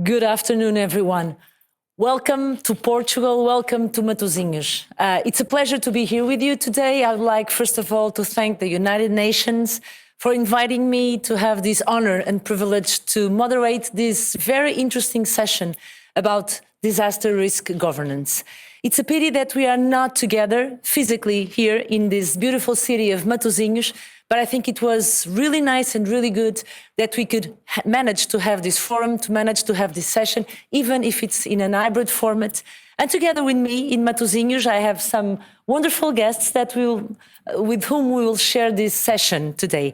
Good afternoon, everyone. Welcome to Portugal. Welcome to Matosinhos. It's a pleasure to be here with you today. I would like, first of all, to thank the United Nations for inviting me to have this honor and privilege to moderate this very interesting session about disaster risk governance. It's a pity that we are not together physically here in this beautiful city of Matosinhos, but I think it was really nice and really good that we could manage to have this forum, to manage to have this session, even if it's in an hybrid format. And together with me in Matosinhos, I have some wonderful guests with whom we will share this session today.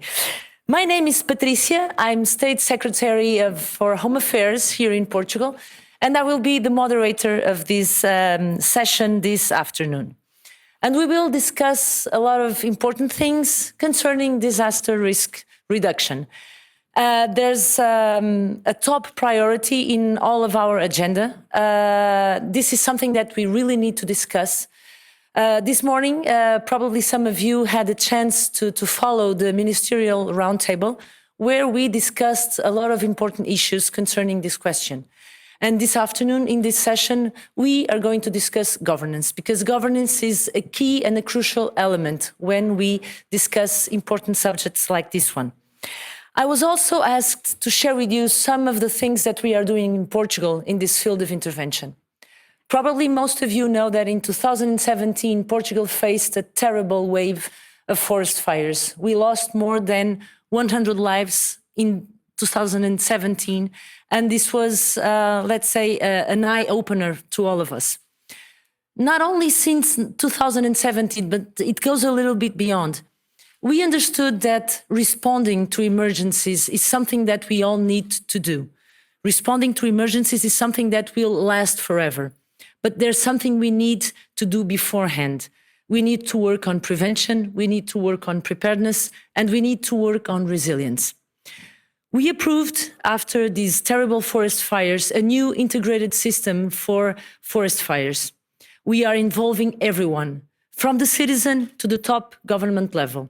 My name is Patricia. I'm State Secretary for Home Affairs here in Portugal, and I will be the moderator of this session this afternoon. And we will discuss a lot of important things concerning disaster risk reduction. There's a top priority in all of our agenda. This is something that we really need to discuss. This morning, probably some of you had a chance to follow the ministerial roundtable, where we discussed a lot of important issues concerning this question. And this afternoon in this session, we are going to discuss governance, because governance is a key and a crucial element when we discuss important subjects like this one. I was also asked to share with you some of the things that we are doing in Portugal in this field of intervention. Probably most of you know that in 2017, Portugal faced a terrible wave of forest fires. We lost more than 100 lives in 2017, and this was, let's say, an eye-opener to all of us. Not only since 2017, but it goes a little bit beyond. We understood that responding to emergencies is something that we all need to do. Responding to emergencies is something that will last forever, but there's something we need to do beforehand. We need to work on prevention, we need to work on preparedness, and we need to work on resilience. We approved, after these terrible forest fires, a new integrated system for forest fires. We are involving everyone, from the citizen to the top government level,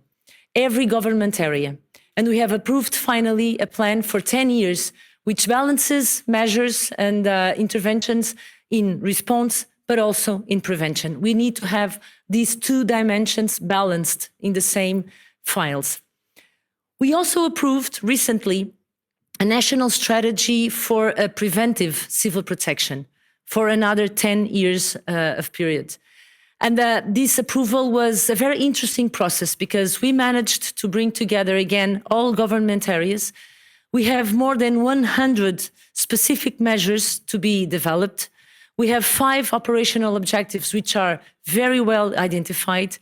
every government area. And we have approved, finally, a plan for 10 years, which balances measures and interventions in response, but also in prevention. We need to have these two dimensions balanced in the same files. We also approved recently a national strategy for a preventive civil protection for another 10 years of period. And this approval was a very interesting process because we managed to bring together again all government areas. We have more than 100 specific measures to be developed. We have 5 operational objectives which are very well identified.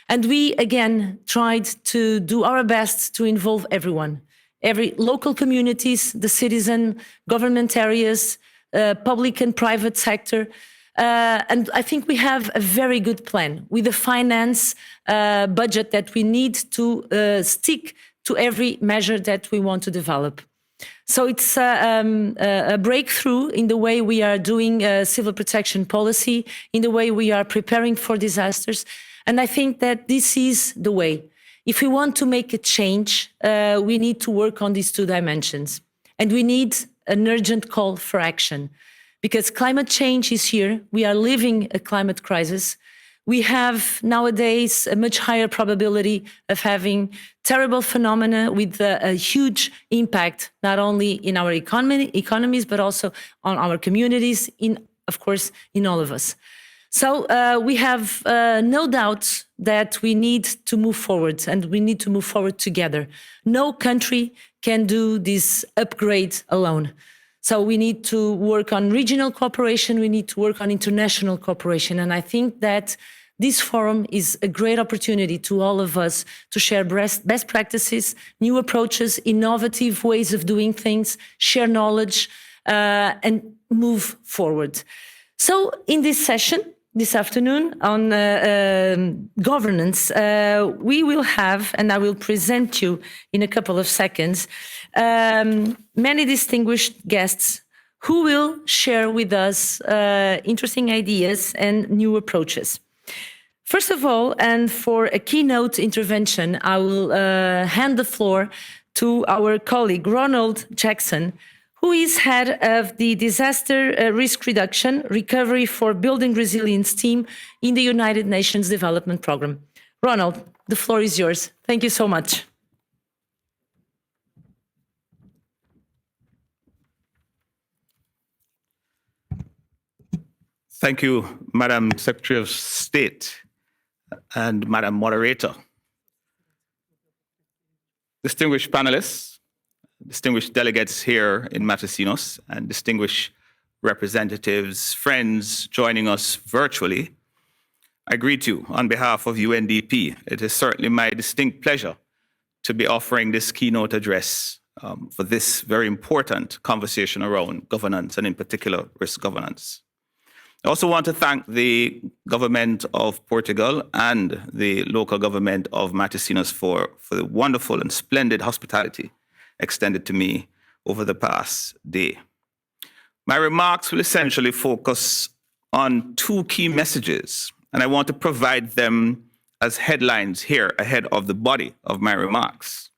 And we, again, tried to do our best to involve everyone, every local communities, the citizen, government areas, public and private sector. And I think we have a very good plan with a finance budget that we need to stick to every measure that we want to develop. So it's a breakthrough in the way we are doing civil protection policy, in the way we are preparing for disasters. And I think that this is the way. If we want to make a change, we need to work on these two dimensions. And we need an urgent call for action, because climate change is here. We are living a climate crisis. We have nowadays a much higher probability of having terrible phenomena with a huge impact, not only in our economies, but also on our communities, of course, in all of us. So we have no doubt that we need to move forward, and we need to move forward together. No country can do this upgrade alone. So we need to work on regional cooperation, we need to work on international cooperation. And I think that this forum is a great opportunity to all of us to share best practices, new approaches, innovative ways of doing things, share knowledge, and move forward. So in this session, this afternoon on governance, we will have, and I will present you in a couple of seconds, many distinguished guests who will share with us interesting ideas and new approaches. First of all, and for a keynote intervention, I will hand the floor to our colleague, Ronald Jackson, who is head of the Disaster Risk Reduction Recovery for Building Resilience team in the United Nations Development Programme. Ronald, the floor is yours. Thank you so much. Thank you, Madam Secretary of State and Madam Moderator. Distinguished panelists, distinguished delegates here in Matosinhos, and distinguished representatives, friends joining us virtually, I greet you on behalf of UNDP. It is certainly my distinct pleasure to be offering this keynote address for this very important conversation around governance, and in particular, risk governance. I also want to thank the government of Portugal and the local government of Matosinhos for the wonderful and splendid hospitality extended to me over the past day. My remarks will essentially focus on two key messages, and I want to provide them as headlines here ahead of the body of my remarks.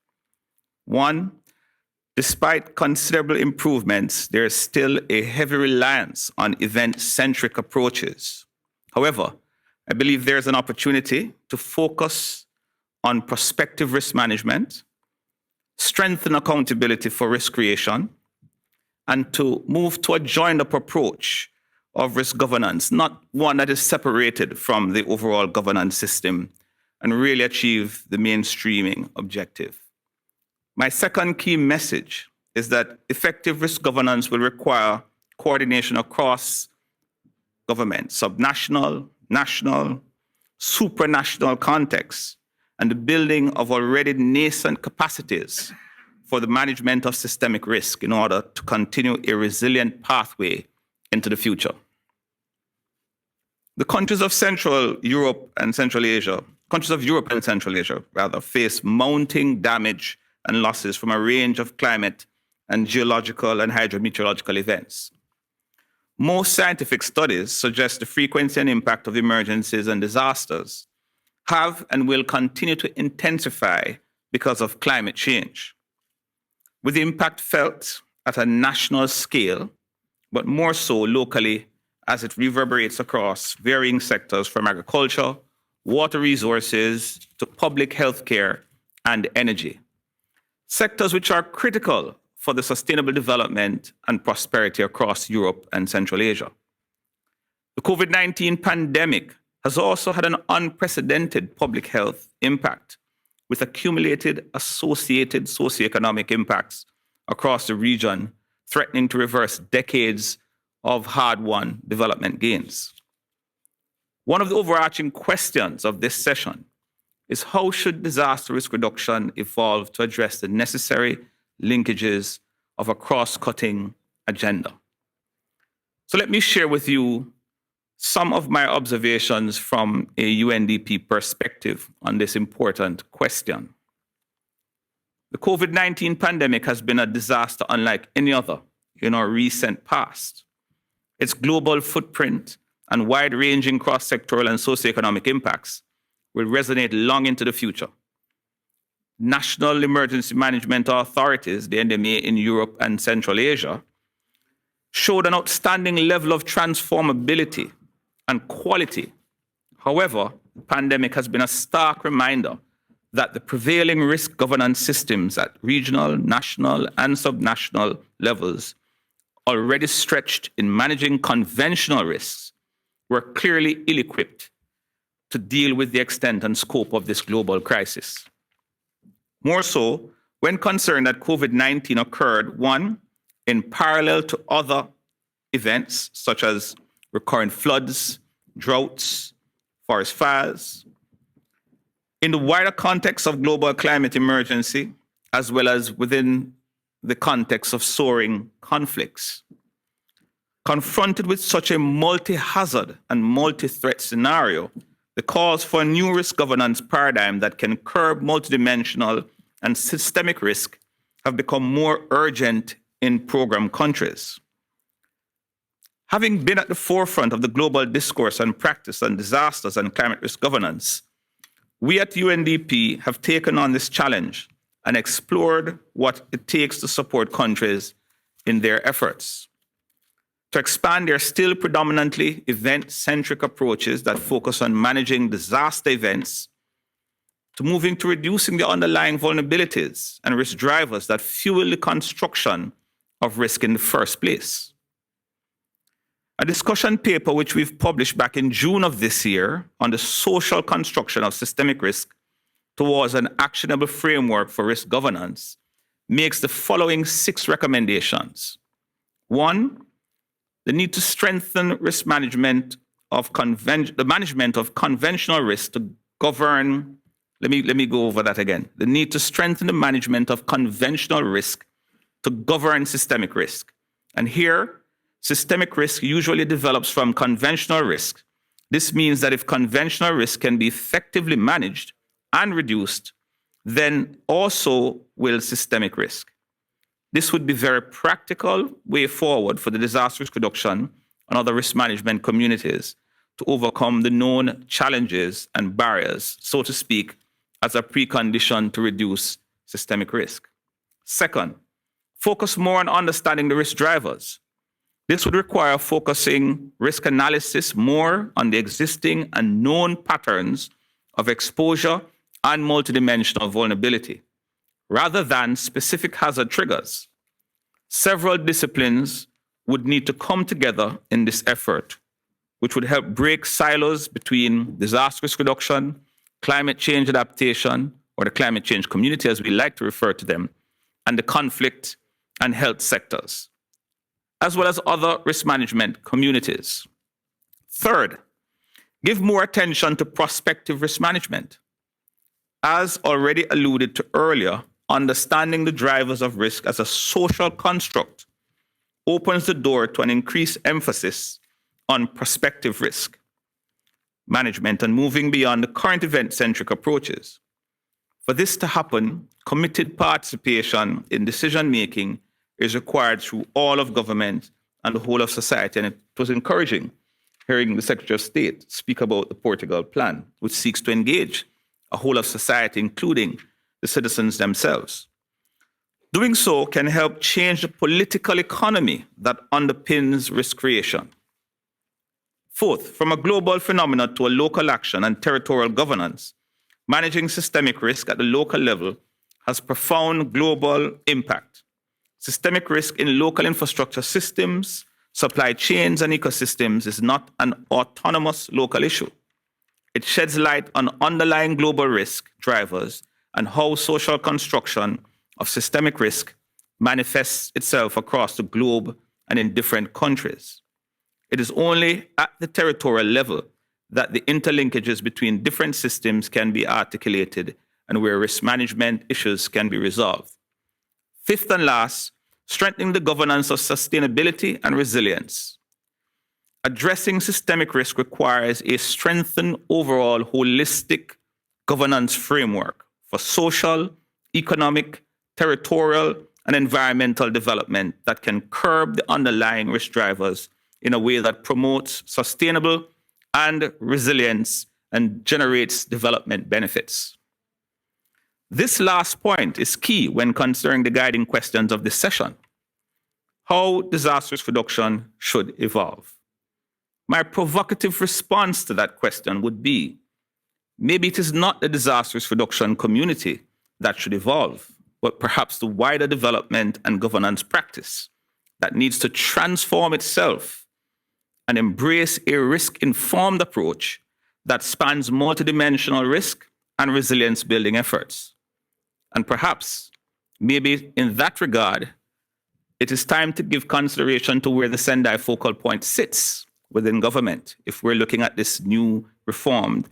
One, despite considerable improvements, there is still a heavy reliance on event-centric approaches. However, I believe there is an opportunity to focus on prospective risk management, strengthen accountability for risk creation, and to move to a joined-up approach of risk governance, not one that is separated from the overall governance system, and really achieve the mainstreaming objective. My second key message is that effective risk governance will require coordination across government, subnational, national, supranational contexts, and the building of already nascent capacities for the management of systemic risk in order to continue a resilient pathway into the future. The countries of Europe and Central Asia face mounting damage and losses from a range of climate and geological and hydrometeorological events. Most scientific studies suggest the frequency and impact of emergencies and disasters have and will continue to intensify because of climate change, with the impact felt at a national scale, but more so locally as it reverberates across varying sectors from agriculture, water resources, to public health care and energy. Sectors which are critical for the sustainable development and prosperity across Europe and Central Asia. The COVID-19 pandemic has also had an unprecedented public health impact, with accumulated associated socioeconomic impacts across the region, threatening to reverse decades of hard-won development gains. One of the overarching questions of this session is how should disaster risk reduction evolve to address the necessary linkages of a cross-cutting agenda? So let me share with you some of my observations from a UNDP perspective on this important question. The COVID-19 pandemic has been a disaster unlike any other in our recent past. Its global footprint and wide-ranging cross-sectoral and socioeconomic impacts will resonate long into the future. National emergency management authorities, the NMA in Europe and Central Asia, showed an outstanding level of transformability and quality. However, the pandemic has been a stark reminder that the prevailing risk governance systems at regional, national, and subnational levels, already stretched in managing conventional risks, were clearly ill-equipped to deal with the extent and scope of this global crisis. More so, when concerned that COVID-19 occurred, one, in parallel to other events such as recurrent floods, droughts, forest fires, in the wider context of global climate emergency, as well as within the context of soaring conflicts. Confronted with such a multi-hazard and multi-threat scenario, the calls for a new risk governance paradigm that can curb multidimensional and systemic risk have become more urgent in program countries. Having been at the forefront of the global discourse and practice on disasters and climate risk governance, we at UNDP have taken on this challenge and explored what it takes to support countries in their efforts. To expand their still predominantly event-centric approaches that focus on managing disaster events, to moving to reducing the underlying vulnerabilities and risk drivers that fuel the construction of risk in the first place. A discussion paper which we've published back in June of this year on the social construction of systemic risk towards an actionable framework for risk governance makes the following 6 recommendations. 1, the need to strengthen risk management of the management of conventional risk to govern. Let me go over that again. The need to strengthen the management of conventional risk to govern systemic risk. And here, systemic risk usually develops from conventional risk. This means that if conventional risk can be effectively managed and reduced, then also will systemic risk. This would be a very practical way forward for the disaster risk reduction and other risk management communities to overcome the known challenges and barriers, so to speak, as a precondition to reduce systemic risk. Second, focus more on understanding the risk drivers. This would require focusing risk analysis more on the existing and known patterns of exposure and multidimensional vulnerability, rather than specific hazard triggers. Several disciplines would need to come together in this effort, which would help break silos between disaster risk reduction, climate change adaptation, or the climate change community, as we like to refer to them, and the conflict and health sectors, as well as other risk management communities. Third, give more attention to prospective risk management. As already alluded to earlier, understanding the drivers of risk as a social construct opens the door to an increased emphasis on prospective risk management and moving beyond the current event-centric approaches. For this to happen, committed participation in decision-making is required through all of government and the whole of society. And it was encouraging hearing the Secretary of State speak about the Portugal plan, which seeks to engage a whole of society, including the citizens themselves. Doing so can help change the political economy that underpins risk creation. Fourth, from a global phenomenon to a local action and territorial governance, managing systemic risk at the local level has profound global impact. Systemic risk in local infrastructure systems, supply chains, and ecosystems is not an autonomous local issue. It sheds light on underlying global risk drivers and how social construction of systemic risk manifests itself across the globe and in different countries. It is only at the territorial level that the interlinkages between different systems can be articulated and where risk management issues can be resolved. Fifth and last, strengthening the governance of sustainability and resilience. Addressing systemic risk requires a strengthened overall holistic governance framework for social, economic, territorial, and environmental development that can curb the underlying risk drivers in a way that promotes sustainable and resilience and generates development benefits. This last point is key when considering the guiding questions of this session: how disaster risk reduction should evolve. My provocative response to that question would be, maybe it is not the disaster risk reduction community that should evolve, but perhaps the wider development and governance practice that needs to transform itself and embrace a risk-informed approach that spans multidimensional risk and resilience building efforts. And perhaps, maybe in that regard, it is time to give consideration to where the Sendai focal point sits within government if we're looking at this new reformed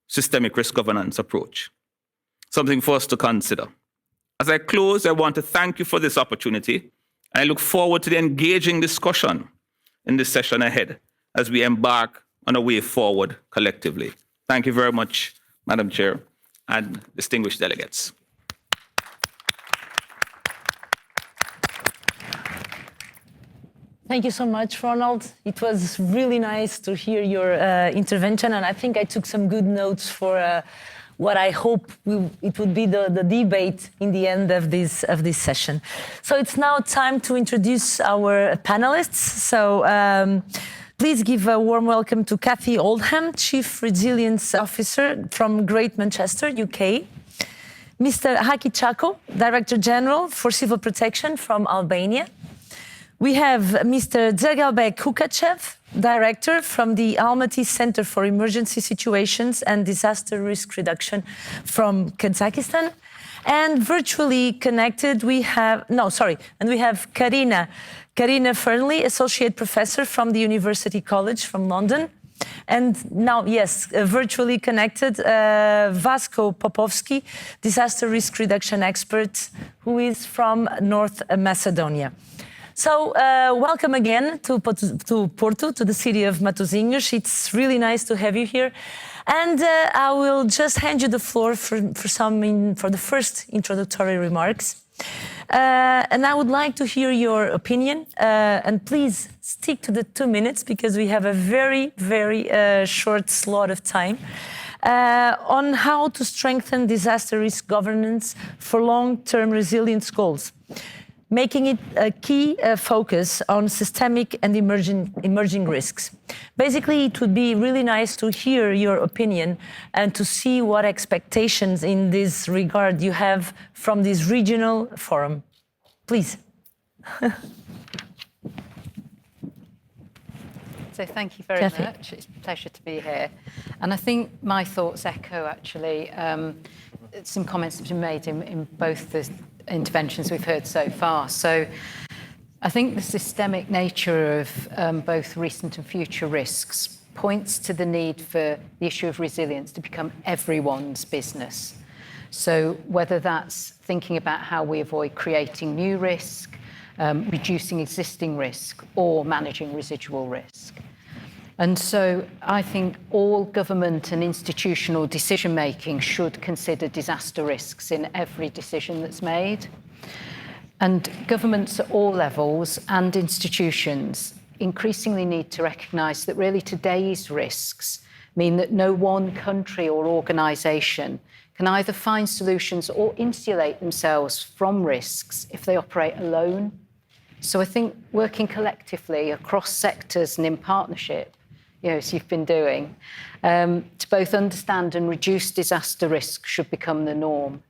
systemic risk governance approach. Something for us to consider. As I close, I want to thank you for this opportunity, and I look forward to the engaging discussion in this session ahead as we embark on a way forward collectively. Thank you very much, Madam Chair and distinguished delegates. Thank you so much, Ronald. It was really nice to hear your intervention, and I think I took some good notes for what I hope it would be the debate in the end of this session. So it's now time to introduce our panelists. So please give a warm welcome to Cathy Oldham, Chief Resilience Officer from Great Manchester, UK. Mr. Haki Čako, Director General for Civil Protection from Albania. We have Mr. Dzegalbek Kukachev, Director from the Almaty Center for Emergency Situations and Disaster Risk Reduction from Kazakhstan. And virtually connected, we have Karina Fernley, Associate Professor from the University College from London. And now, yes, virtually connected, Vasco Popovski, Disaster Risk Reduction Expert, who is from North Macedonia. So welcome again to Porto, to the city of Matosinhos. It's really nice to have you here. And I will just hand you the floor for the first introductory remarks. And I would like to hear your opinion. And please stick to the 2 minutes because we have a very, very short slot of time on how to strengthen disaster risk governance for long-term resilience goals, making it a key focus on systemic and emerging risks. Basically, it would be really nice to hear your opinion and to see what expectations in this regard you have from this regional forum. Please. So thank you very Cathy. much. It's a pleasure to be here. And I think my thoughts echo, actually, some comments that have been made in both the interventions we've heard so far. So I think the systemic nature of both recent and future risks points to the need for the issue of resilience to become everyone's business. So whether that's thinking about how we avoid creating new risk, reducing existing risk, or managing residual risk. And so I think all government and institutional decision-making should consider disaster risks in every decision that's made. And governments at all levels and institutions increasingly need to recognise that really today's risks mean that no one country or organisation can either find solutions or insulate themselves from risks if they operate alone. So I think working collectively across sectors and in partnership, as you've been doing, to both understand and reduce disaster risk should become the norm.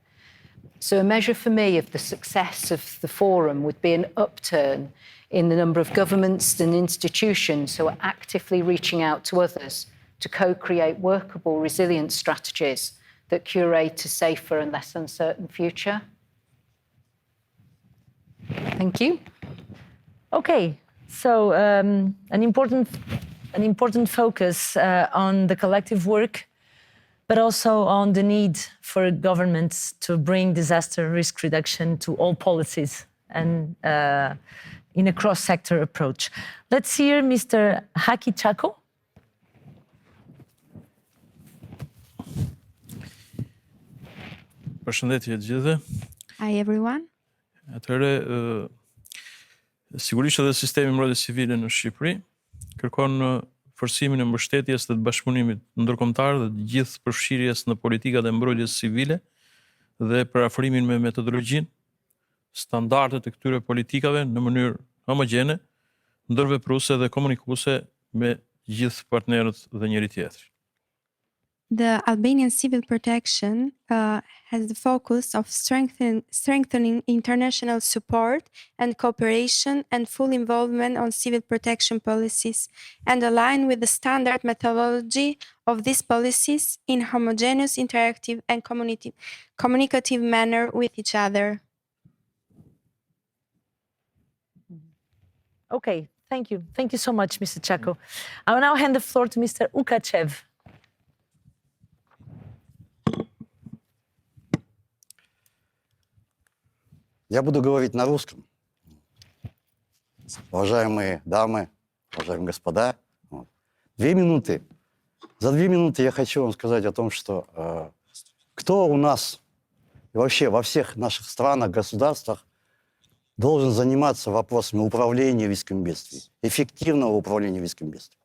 So a measure for me of the success of the forum would be an upturn in the number of governments and institutions who are actively reaching out to others to co-create workable resilience strategies that curate a safer and less uncertain future. Thank you. Okay, so an important focus on the collective work, but also on the need for governments to bring disaster risk reduction to all policies and in a cross-sector approach. Let's hear Mr. Haki Čako. Përshëndetje të gjithëve. Hi everyone. Atëherë, sigurisht edhe sistemi i mbrojtjes civile në Shqipëri kërkon forcimin e mbështetjes dhe të bashkëpunimit ndërkombëtar dhe të gjithë përfshirjes në politikat e mbrojtjes civile dhe paraforimin me metodologjinë, standardet e këtyre politikave në mënyrë homogjene, ndërvepruese dhe komunikuese me gjithë partnerët dhe njëri tjetrin. The Albanian civil protection has the focus of strengthening international support and cooperation and full involvement on civil protection policies and align with the standard methodology of these policies in homogeneous, interactive and communicative manner with each other. Okay, thank you. Thank you so much, Mr. Čako. I will now hand the floor to Mr. Ukachev. Я буду говорить на русском. Уважаемые дамы, уважаемые господа, 2 минуты. За 2 минуты я хочу вам сказать о том, что кто у нас и вообще во всех наших странах, государствах должен заниматься вопросами управления риском бедствий, эффективного управления риском бедствий.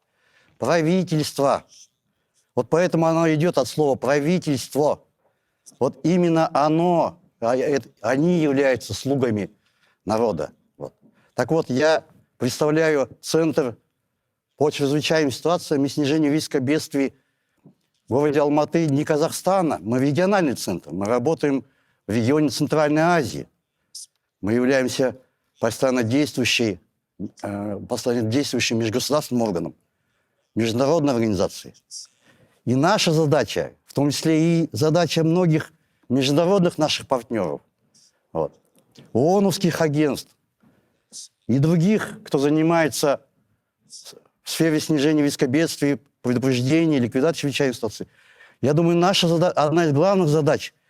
Правительство. Вот поэтому оно идет от слова правительство. Вот именно они являются слугами народа. Вот. Так вот, я представляю Центр по чрезвычайным ситуациям и снижению риска бедствий в городе Алматы, не Казахстана. Мы региональный центр. Мы работаем в регионе Центральной Азии. Мы являемся постоянно действующим межгосударственным органом, международной организацией. И наша задача, в том числе и задача многих международных наших партнеров, вот, ООНовских агентств и других, кто занимается в сфере снижения риска бедствий, предупреждения, ликвидации чрезвычайных ситуаций. Я думаю, одна из главных задач –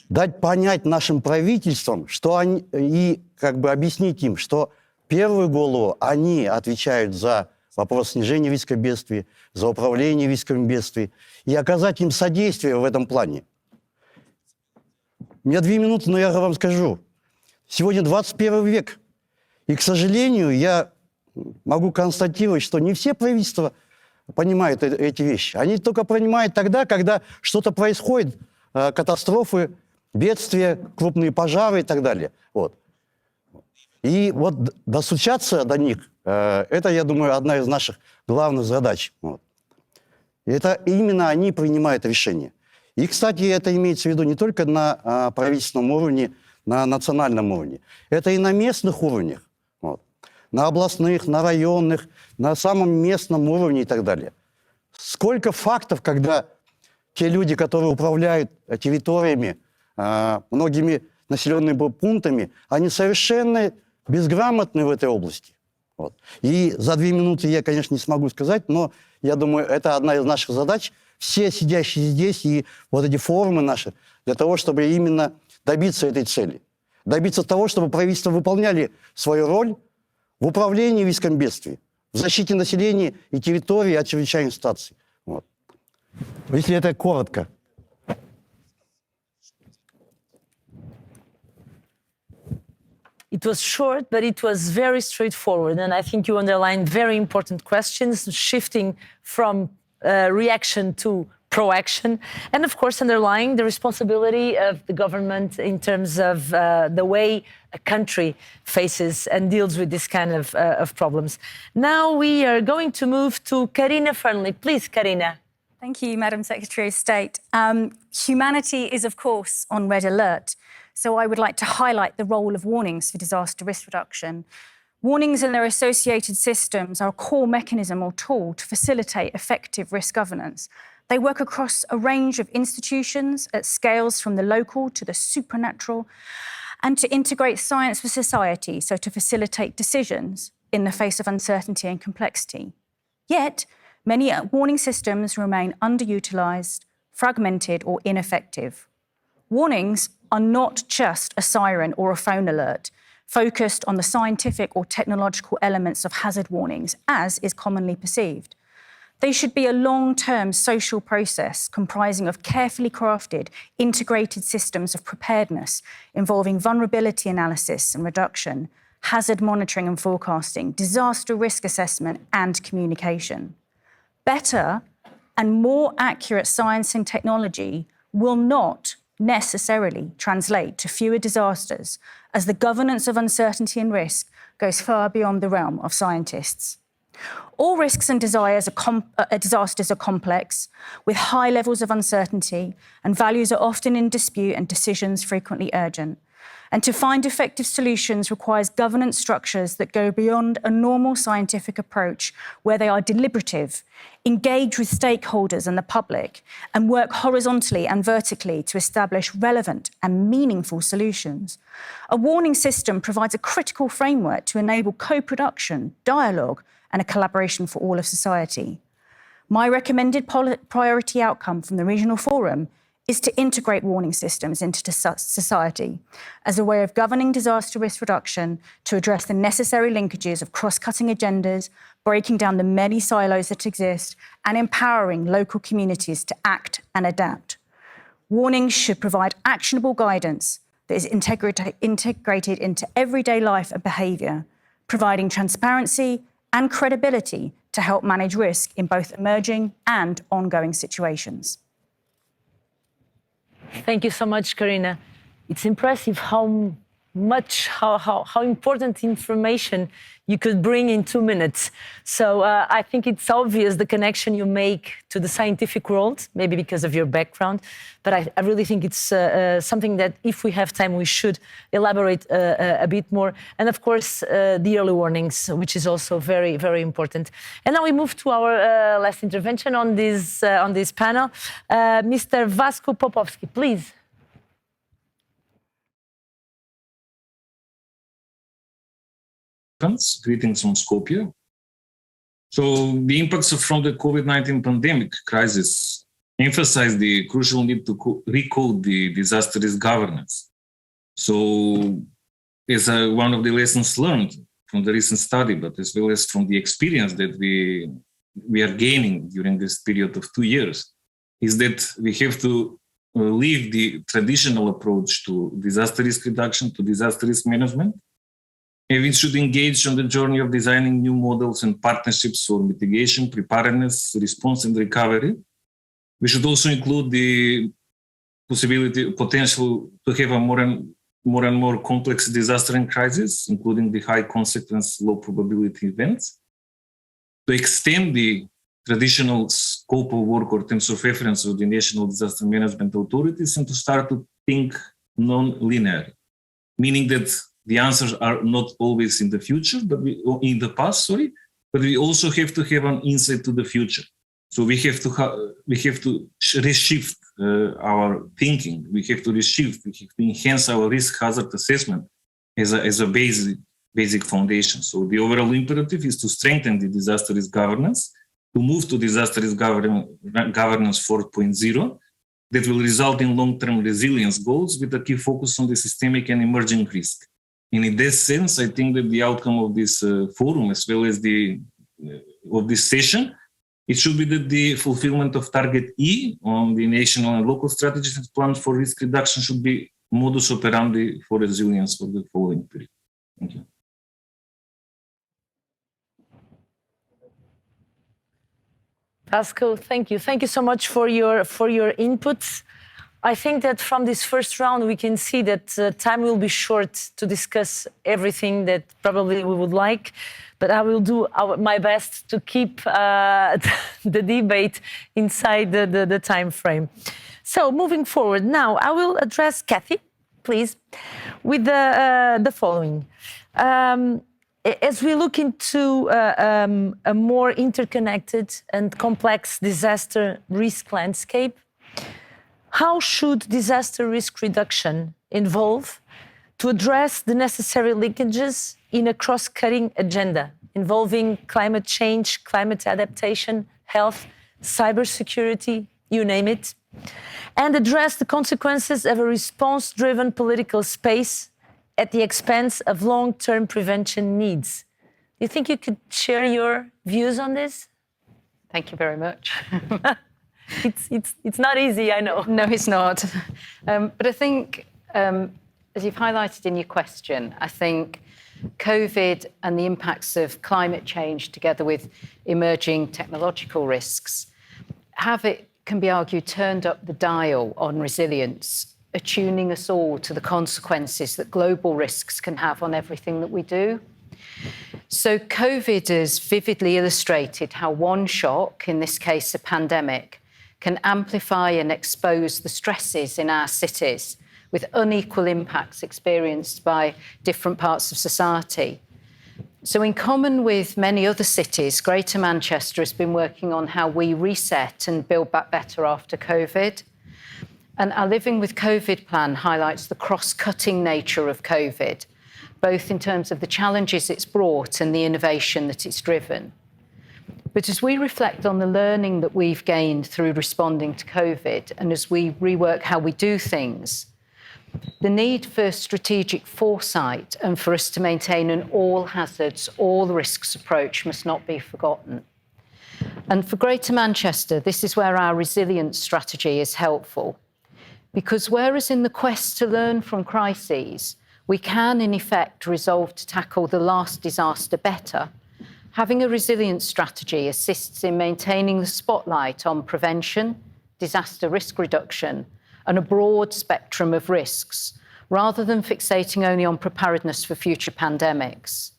дать понять нашим правительствам, что они, и как бы объяснить им, что в первую голову они отвечают за вопрос снижения риска бедствий, за управление рисками бедствий, и оказать им содействие в этом плане. У меня 2 минуты, но я вам скажу. Сегодня 21 век. И, к сожалению, я могу констатировать, что не все правительства понимают эти вещи. Они только понимают тогда, когда что-то происходит, катастрофы, бедствия, крупные пожары и так далее. Вот. И вот достучаться до них, это, я думаю, одна из наших главных задач. Вот. И это именно они принимают решения. И, кстати, это имеется в виду не только на правительственном уровне, на национальном уровне. Это и на местных уровнях. Вот. На областных, на районных, на самом местном уровне и так далее. Сколько фактов, когда те люди, которые управляют территориями, многими населенными пунктами, они совершенно безграмотны в этой области. Вот. И за 2 минуты я, конечно, не смогу сказать, но я думаю, это одна из наших задач, все сидящие здесь и вот эти форумы наши, для того, чтобы именно добиться этой цели. Добиться того, чтобы правительства выполняли свою роль в управлении риском бедствий, в защите населения и территории от чрезвычайных ситуаций. Вот. Если это коротко. It was short, but it was very straightforward. And I think you underlined very important questions, shifting from reaction to proaction. And of course, underlying the responsibility of the government in terms of the way a country faces and deals with this kind of problems. Now we are going to move to Karina Fernley. Please, Karina. Thank you, Madam Secretary of State. Humanity is, of course, on red alert. So I would like to highlight the role of warnings for disaster risk reduction. Warnings and their associated systems are a core mechanism or tool to facilitate effective risk governance. They work across a range of institutions at scales from the local to the supernatural, and to integrate science with society, so to facilitate decisions in the face of uncertainty and complexity. Yet, many warning systems remain underutilised, fragmented or ineffective. Warnings are not just a siren or a phone alert focused on the scientific or technological elements of hazard warnings, as is commonly perceived. They should be a long-term social process comprising of carefully crafted, integrated systems of preparedness involving vulnerability analysis and reduction, hazard monitoring and forecasting, disaster risk assessment and communication. Better and more accurate science and technology will not necessarily translate to fewer disasters, as the governance of uncertainty and risk goes far beyond the realm of scientists. All risks and disasters are complex, with high levels of uncertainty, and values are often in dispute and decisions frequently urgent. And to find effective solutions requires governance structures that go beyond a normal scientific approach, where they are deliberative, engage with stakeholders and the public, and work horizontally and vertically to establish relevant and meaningful solutions. A warning system provides a critical framework to enable co-production, dialogue, and a collaboration for all of society. My recommended priority outcome from the Regional Forum is to integrate warning systems into society as a way of governing disaster risk reduction to address the necessary linkages of cross-cutting agendas, breaking down the many silos that exist, and empowering local communities to act and adapt. Warnings should provide actionable guidance that is integrated into everyday life and behaviour, providing transparency and credibility to help manage risk in both emerging and ongoing situations. Thank you so much, Karina. It's impressive how important information you could bring in 2 minutes. So I think it's obvious the connection you make to the scientific world, maybe because of your background, but I really think it's something that if we have time, we should elaborate a bit more. And of course, the early warnings, which is also very, very important. And now we move to our last intervention on this panel. Mr. Vasco Popovski, please. Greetings from Skopje. So the impacts from the COVID-19 pandemic crisis emphasize the crucial need to recode the disaster risk governance. So as one of the lessons learned from the recent study, but as well as from the experience that we are gaining during this period of 2 years, is that we have to leave the traditional approach to disaster risk reduction, to disaster risk management, and we should engage on the journey of designing new models and partnerships for mitigation, preparedness, response, and recovery. We should also include the potential to have a more and more complex disaster and crisis, including the high consequence, low probability events, to extend the traditional scope of work or terms of reference of the national disaster management authorities, and to start to think non-linear, meaning that the answers are not always in the future, but in the past, but we also have to have an insight to the future. So we have to reshift our thinking. We have to reshift. We have to enhance our risk hazard assessment as a basic foundation. So the overall imperative is to strengthen the disaster risk governance, to move to disaster risk governance 4.0, that will result in long-term resilience goals with a key focus on the systemic and emerging risk. And in this sense, I think that the outcome of this forum, as well as of this session, it should be that the fulfillment of Target E on the national and local strategies and plans for risk reduction should be modus operandi for resilience for the following period. Thank you. Vasco, thank you. Thank you so much for your inputs. I think that from this first round, we can see that time will be short to discuss everything that probably we would like, but I will do my best to keep the debate inside the time frame. So moving forward, now I will address Kathy, please, with the following. As we look into a more interconnected and complex disaster risk landscape, how should disaster risk reduction evolve to address the necessary linkages in a cross-cutting agenda involving climate change, climate adaptation, health, cybersecurity, you name it, and address the consequences of a response-driven political space at the expense of long-term prevention needs? Do you think you could share your views on this? Thank you very much. It's not easy, I know. No, it's not. But I think, as you've highlighted in your question, I think COVID and the impacts of climate change together with emerging technological risks can be argued, turned up the dial on resilience, attuning us all to the consequences that global risks can have on everything that we do. So COVID has vividly illustrated how one shock, in this case a pandemic, can amplify and expose the stresses in our cities with unequal impacts experienced by different parts of society. So in common with many other cities, Greater Manchester has been working on how we reset and build back better after COVID. And our Living with COVID plan highlights the cross-cutting nature of COVID, both in terms of the challenges it's brought and the innovation that it's driven. But as we reflect on the learning that we've gained through responding to COVID, and as we rework how we do things, the need for strategic foresight and for us to maintain an all hazards, all risks approach must not be forgotten. And for Greater Manchester, this is where our resilience strategy is helpful. Because whereas in the quest to learn from crises, we can in effect resolve to tackle the last disaster better, having a resilience strategy assists in maintaining the spotlight on prevention, disaster risk reduction, and a broad spectrum of risks, rather than fixating only on preparedness for future pandemics.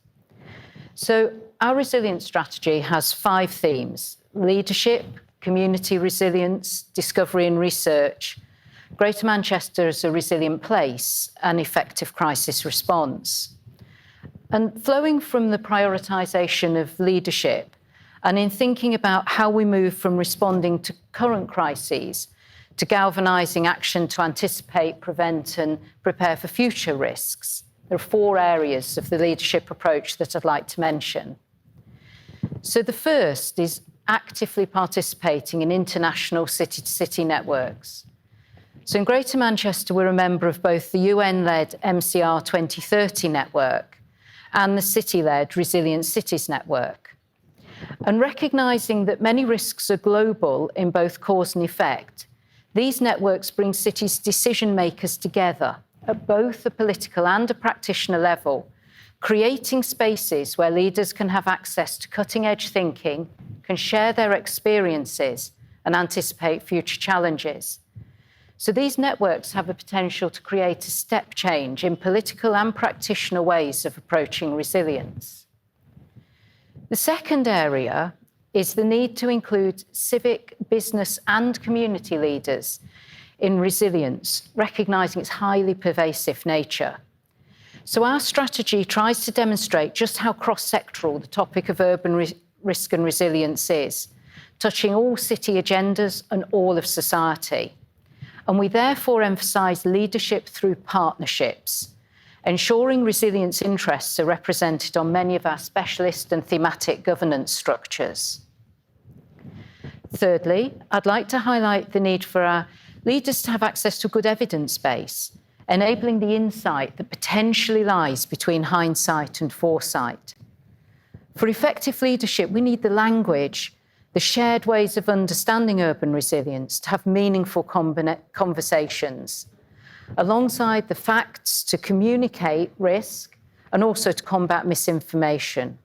So our resilience strategy has 5 themes: leadership, community resilience, discovery and research, Greater Manchester as a resilient place, and effective crisis response. And flowing from the prioritisation of leadership, and in thinking about how we move from responding to current crises to galvanising action to anticipate, prevent and prepare for future risks, there are 4 areas of the leadership approach that I'd like to mention. So the first is actively participating in international city-to-city networks. So in Greater Manchester, we're a member of both the UN-led MCR 2030 network and the city-led Resilient Cities network. And recognising that many risks are global in both cause and effect, these networks bring cities' decision makers together at both the political and a practitioner level, creating spaces where leaders can have access to cutting-edge thinking, can share their experiences and anticipate future challenges. So these networks have the potential to create a step change in political and practitioner ways of approaching resilience. The second area is the need to include civic, business and community leaders in resilience, recognising its highly pervasive nature. So our strategy tries to demonstrate just how cross-sectoral the topic of urban risk and resilience is, touching all city agendas and all of society. And we therefore emphasise leadership through partnerships, ensuring resilience interests are represented on many of our specialist and thematic governance structures. Thirdly, I'd like to highlight the need for our leaders to have access to a good evidence base, enabling the insight that potentially lies between hindsight and foresight. For effective leadership, we need the language, the shared ways of understanding urban resilience to have meaningful conversations, alongside the facts to communicate risk and also to combat misinformation.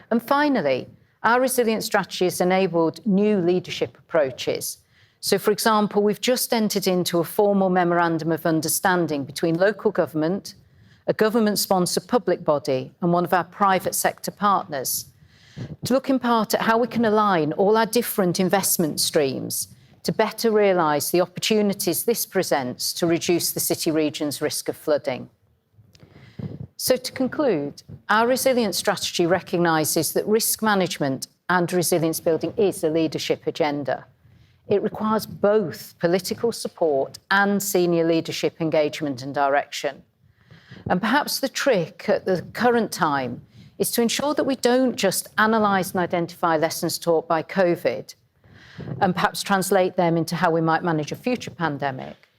And finally, our resilience strategy has enabled new leadership approaches. So, for example, we've just entered into a formal memorandum of understanding between local government, a government-sponsored public body, and one of our private sector partners, to look in part at how we can align all our different investment streams to better realise the opportunities this presents to reduce the city region's risk of flooding. So to conclude, our resilience strategy recognises that risk management and resilience building is a leadership agenda. It requires both political support and senior leadership engagement and direction. And perhaps the trick at the current time is to ensure that we don't just analyse and identify lessons taught by COVID and perhaps translate them into how we might manage a future pandemic,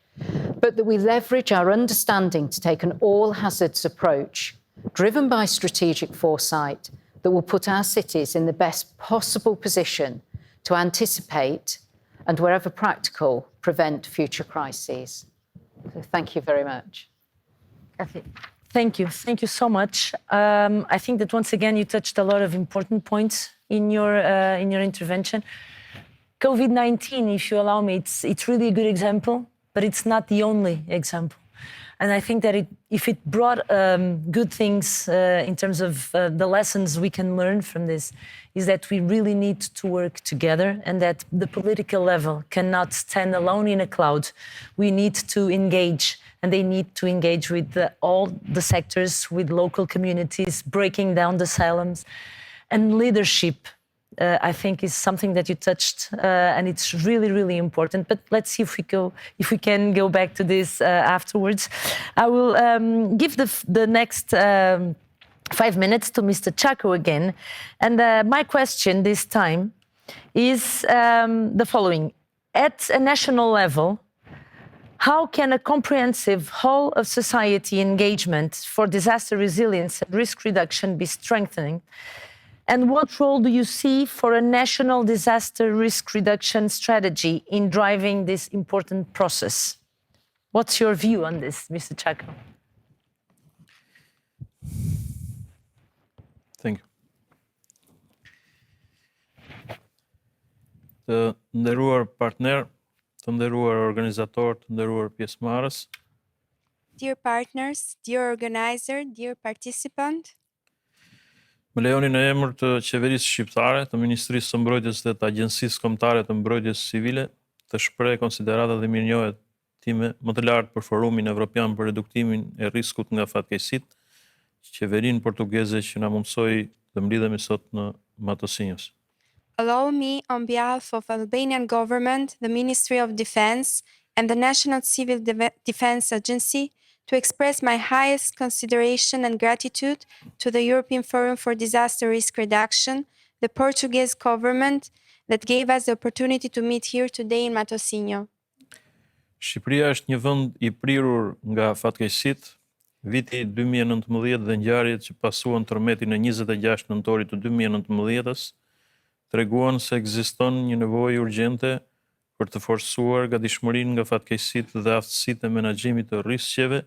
but that we leverage our understanding to take an all-hazards approach driven by strategic foresight that will put our cities in the best possible position to anticipate and, wherever practical, prevent future crises. So thank you very much. Kathy. Thank you. Thank you so much. I think that once again, you touched a lot of important points in your intervention. COVID-19, if you allow me, it's really a good example, but it's not the only example. And I think that if it brought good things in terms of the lessons we can learn from this, is that we really need to work together and that the political level cannot stand alone in a cloud. We need to engage, and they need to engage with all the sectors, with local communities, breaking down the silos. And leadership, I think, is something that you touched, and it's really, really important. But let's see if we can go back to this afterwards. I will give the next 5 minutes to Mr. Chaco again. And my question this time is the following. At a national level, how can a comprehensive whole of society engagement for disaster resilience and risk reduction be strengthening? And what role do you see for a national disaster risk reduction strategy in driving this important process? What's your view on this, Mr. Chaco? Thank you. Të nderuar partner, të nderuar organizator, të nderuar pjesëmarrës. Dear partners, dear organizer, dear participant, Më lejoni në emër të qeverisë shqiptare, të Ministrisë së Mbrojtjes dhe të Agjencisë Kombëtare të Mbrojtjes Civile, të shpreh konsiderata dhe mirënjohjet time më të lartë për Forumin Evropian për reduktimin e riskut nga fatkeqësitë, qeverinë portugeze që na mundsoi të mblidhemi sot në Matosinhos. allow me on behalf of Albanian government, the Ministry of Defense, and the National Civil Defense Agency to express my highest consideration and gratitude to the European Forum for Disaster Risk Reduction, the Portuguese government that gave us the opportunity to meet here today in Matosinhos. Shqipëria është një vend i prirur nga fatkeqësitë. Viti 2019 dhe ngjarjet që pasuan tërmetin e 26 nëntorit të 2019-s treguan se ekziston një nevojë urgjente për të forcuar gatishmërinë nga fatkeqësitë dhe aftësitë e menaxhimit të rrezikeve,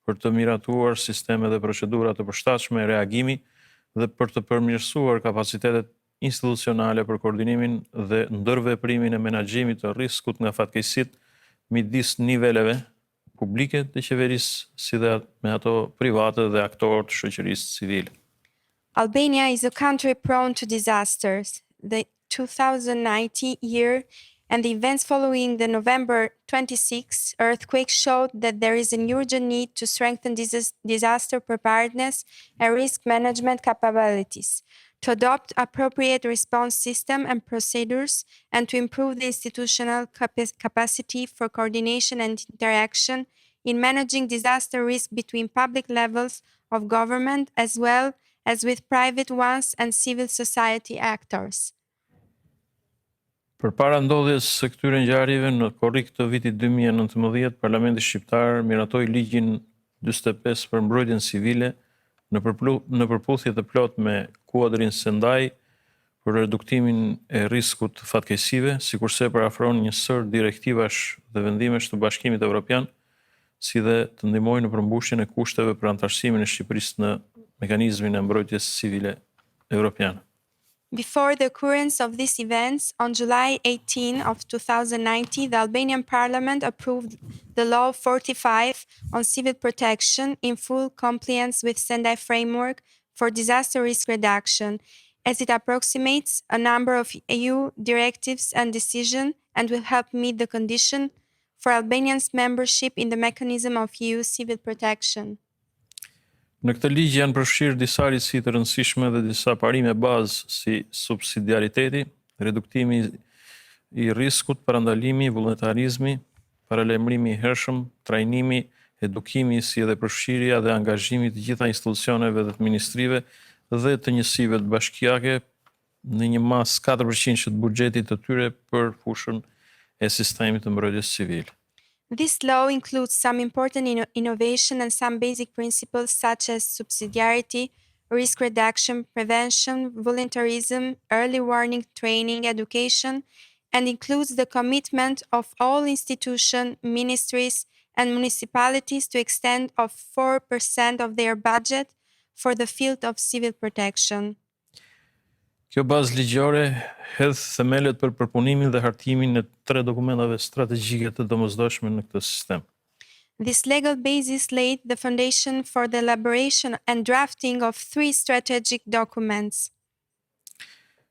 për të miratuar sisteme dhe procedura të përshtatshme reagimi dhe për të përmirësuar kapacitetet institucionale për koordinimin dhe ndërveprimin e menaxhimit të rrezikut nga fatkeqësitë midis niveleve publike të qeverisë si dhe me ato private dhe aktorë të shoqërisë civile. Albania is a country prone to disasters. The 2019 year and the events following the November 26 earthquake showed that there is an urgent need to strengthen disaster preparedness and risk management capabilities, to adopt appropriate response system and procedures, and to improve the institutional capacity for coordination and interaction in managing disaster risk between public levels of government as well as with private ones and civil society actors. Përpara ndodhjes së këtyre ngjarjeve në korrik të vitit 2019, Parlamenti Shqiptar miratoi ligjin 45 për mbrojtjen civile në përputhje të plot me kuadrin Sendai për reduktimin e riskut të fatkeqësive, sikurse parafron një sër direktivash dhe vendimesh të Bashkimit Evropian, si dhe të ndihmojnë në përmbushjen e kushteve për antarësimin e Shqipërisë në mekanizmin e mbrojtjes civile evropiane. Before the occurrence of these events, on July 18 of 2019, the Albanian Parliament approved the Law 45 on civil protection in full compliance with Sendai framework for disaster risk reduction, as it approximates a number of EU directives and decisions and will help meet the condition for Albania's membership in the mechanism of EU civil protection. Në këtë ligj janë përfshirë disa risi të rëndësishme dhe disa parime bazë si subsidiariteti, reduktimi i riskut, parandalimi, vullnetarizmi, paralajmërimi i hershëm, trajnimi, edukimi si edhe përfshirja dhe angazhimi të gjitha institucioneve dhe të ministrive dhe të njësive të bashkiake në një mas 4% të buxhetit të tyre për fushën e sistemit të mbrojtjes civile. This law includes some important innovation and some basic principles such as subsidiarity, risk reduction, prevention, voluntarism, early warning training, education, and includes the commitment of all institutions, ministries, and municipalities to extend of 4% of their budget for the field of civil protection. Kjo bazë ligjore hedh themelet për përpunimin dhe hartimin e 3 dokumentave strategjike të domosdoshme në këtë sistem. This legal basis laid the foundation for the elaboration and drafting of 3 strategic documents.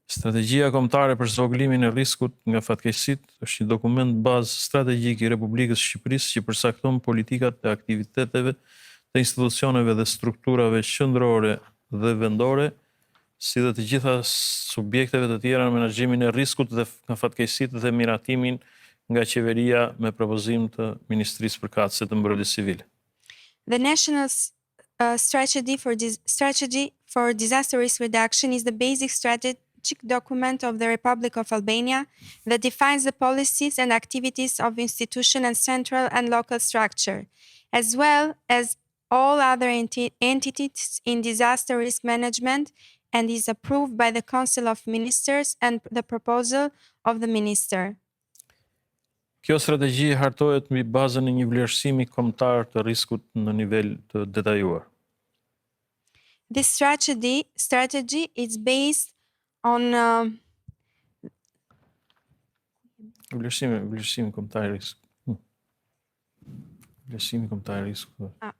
Strategjia kombëtare për zvogëlimin e riskut nga fatkeqësitë është një dokument bazë strategjik i Republikës së Shqipërisë që përcakton politikat e aktiviteteve të institucioneve dhe strukturave qendrore dhe vendore, si dhe të gjitha subjekteve të tjera në menaxhimin e riskut dhe nga fatkeqësitë dhe miratimin nga qeveria me propozim të Ministrisë përkatëse të mbrojtjes civile. The National Strategy for Disaster Risk Reduction is the basic strategic document of the Republic of Albania that defines the policies and activities of institution and central and local structure, as well as all other entities in disaster risk management, and is approved by the Council of Ministers and the proposal of the Minister. Kjo strategji hartohet mbi bazën e një vlerësimi kombëtar të riskut në nivel të detajuar. This strategy is based on Vlerësimi kombëtar i risk. Vlerësimi kombëtar i risk.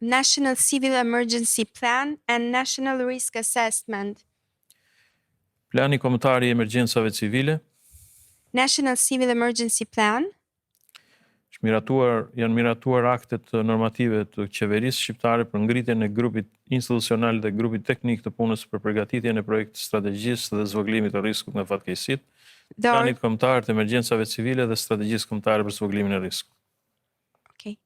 National Civil Emergency Plan and National Risk Assessment. Plani kombëtar i emergjencave civile. National Civil Emergency Plan. Janë miratuar aktet normative të qeverisë shqiptare për ngritjen e grupit institucional dhe grupit teknik të punës për përgatitjen e projektit strategjisë dhe zvogëlimit të riskut nga fatkeqësitë, planit kombëtar të emergjencave civile dhe strategjisë kombëtare për zvogëlimin e riskut. Okay.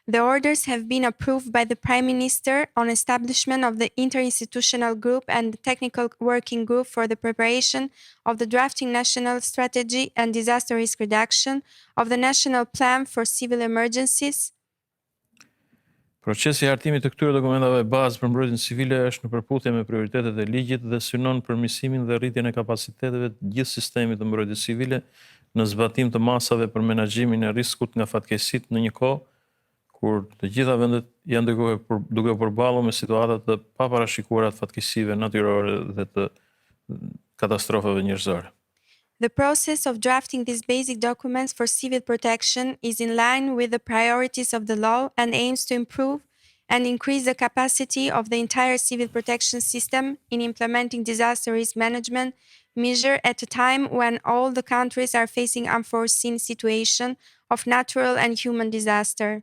The orders have been approved by the Prime Minister on establishment of the interinstitutional group and the technical working group for the preparation of the drafting national strategy and disaster risk reduction of the national plan for civil emergencies. Procesi i hartimit të këtyre dokumentave bazë për mbrojtjen civile është në përputhje me prioritetet e ligjit dhe synon përmirësimin dhe rritjen e kapaciteteve të gjithë sistemit të mbrojtjes civile në zbatim të masave për menaxhimin e riskut nga fatkeqësitë në një kohë kur të gjitha vendet janë duke përballur me situata të paparashikuara të fatkeqësive natyrore dhe të katastrofave njerëzore. The process of drafting these basic documents for civil protection is in line with the priorities of the law and aims to improve and increase the capacity of the entire civil protection system in implementing disaster risk management measure at a time when all the countries are facing unforeseen situation of natural and human disaster.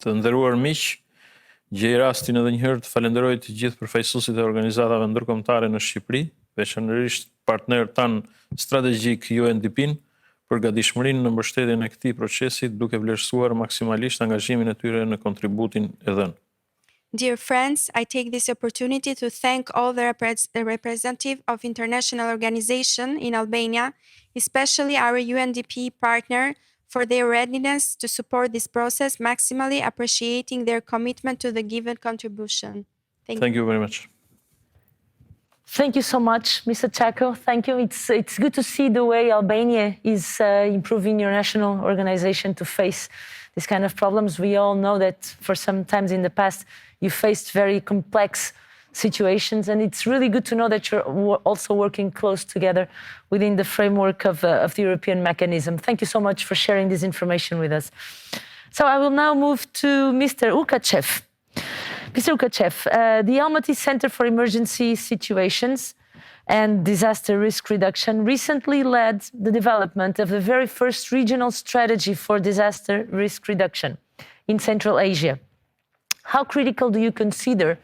Të nderuar miq, gjej rastin edhe një herë të falenderoj të gjithë përfaqësuesit e organizatave ndërkombëtare në Shqipëri, veçanërisht partner tan strategjik UNDP-n për gatishmërinë në mbështetjen e këtij procesi, duke vlerësuar maksimalisht angazhimin e tyre në kontributin e dhënë. Dear friends, I take this opportunity to thank all the representatives of international organizations in Albania, especially our UNDP partner, for their readiness to support this process, maximally appreciating their commitment to the given contribution. Thank you very much. Thank you so much, Mr. Chako. Thank you. It's good to see the way Albania is improving your national organization to face these kind of problems. We all know that for some times in the past, you faced very complex situations, and it's really good to know that you're also working close together within the framework of the European mechanism. Thank you so much for sharing this information with us. So I will now move to Mr. Ukachev. Mr. Ukachev, the Almaty Center for Emergency Situations and Disaster Risk Reduction recently led the development of the very first regional strategy for disaster risk reduction in Central Asia. How critical do you consider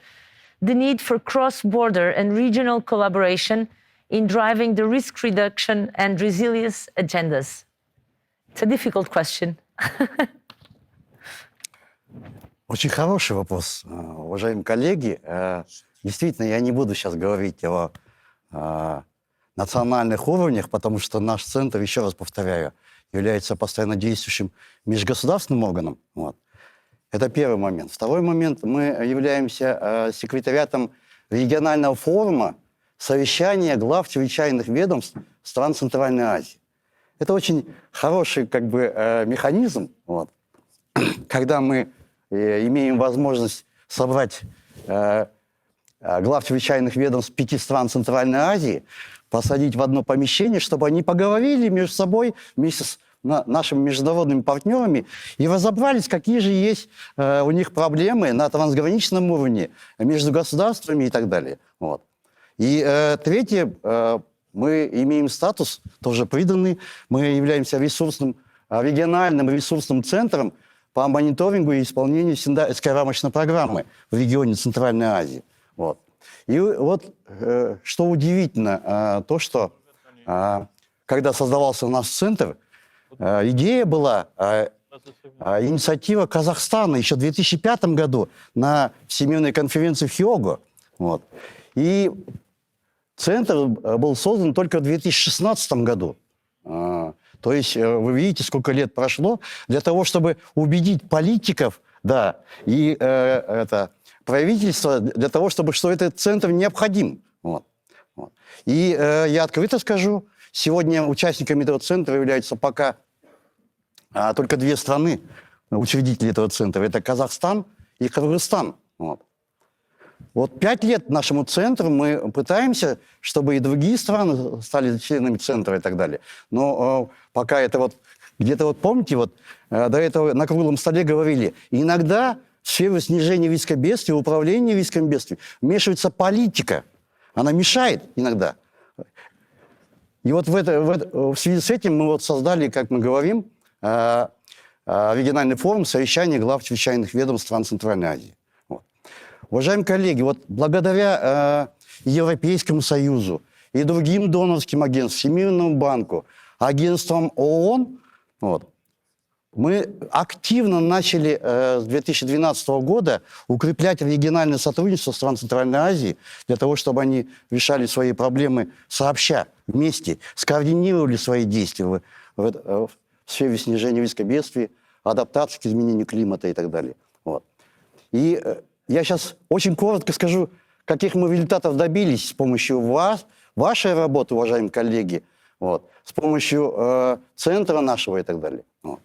the need for cross-border and regional collaboration in driving the risk reduction and resilience agendas? It's a difficult question. Очень хороший вопрос, уважаемые коллеги. Действительно, я не буду сейчас говорить о национальных уровнях, потому что наш центр, еще раз повторяю, является постоянно действующим межгосударственным органом. Вот. Это первый момент. Второй момент. Мы являемся секретариатом регионального форума совещания глав чрезвычайных ведомств стран Центральной Азии. Это очень хороший механизм, вот, когда мы имеем возможность собрать глав чрезвычайных ведомств 5 стран Центральной Азии, посадить в одно помещение, чтобы они поговорили между собой вместе с нашими международными партнерами и разобрались, какие же есть у них проблемы на трансграничном уровне, между государствами и так далее. Вот. И третье, мы имеем статус, тоже приданный, мы являемся региональным ресурсным центром по мониторингу и исполнению Сендайской рамочной программы в регионе Центральной Азии. Вот. И вот что удивительно, то, что когда создавался наш центр, идея была, инициатива Казахстана еще в 2005 году на Всемирной конференции в Хиого. Вот. И центр был создан только в 2016 году. То есть вы видите, сколько лет прошло для того, чтобы убедить политиков, да, и правительство, для того, чтобы что этот центр необходим. Вот. Вот. И я открыто скажу, сегодня участниками этого центра являются пока только 2 страны, учредители этого центра. Это Казахстан и Кыргызстан. Вот. Вот 5 лет нашему центру мы пытаемся, чтобы и другие страны стали членами центра и так далее. Но пока это вот Где-то вот помните, вот до этого на круглом столе говорили, иногда в сферу снижения риска бедствия, управления риском бедствия вмешивается политика. Она мешает иногда. И вот в связи с этим мы вот создали, как мы говорим, региональный форум совещания глав чрезвычайных ведомств стран Центральной Азии. Вот. Уважаемые коллеги, вот благодаря Европейскому Союзу и другим донорским агентствам, Всемирному банку, агентствам ООН, вот, мы активно начали с 2012 года укреплять региональное сотрудничество стран Центральной Азии для того, чтобы они решали свои проблемы сообща, вместе, скоординировали свои действия в сфере снижения риска бедствий, адаптации к изменению климата и так далее. Вот. И я сейчас очень коротко скажу, каких мы результатов добились с помощью вас, вашей работы, уважаемые коллеги, вот, с помощью центра нашего и так далее. Вот.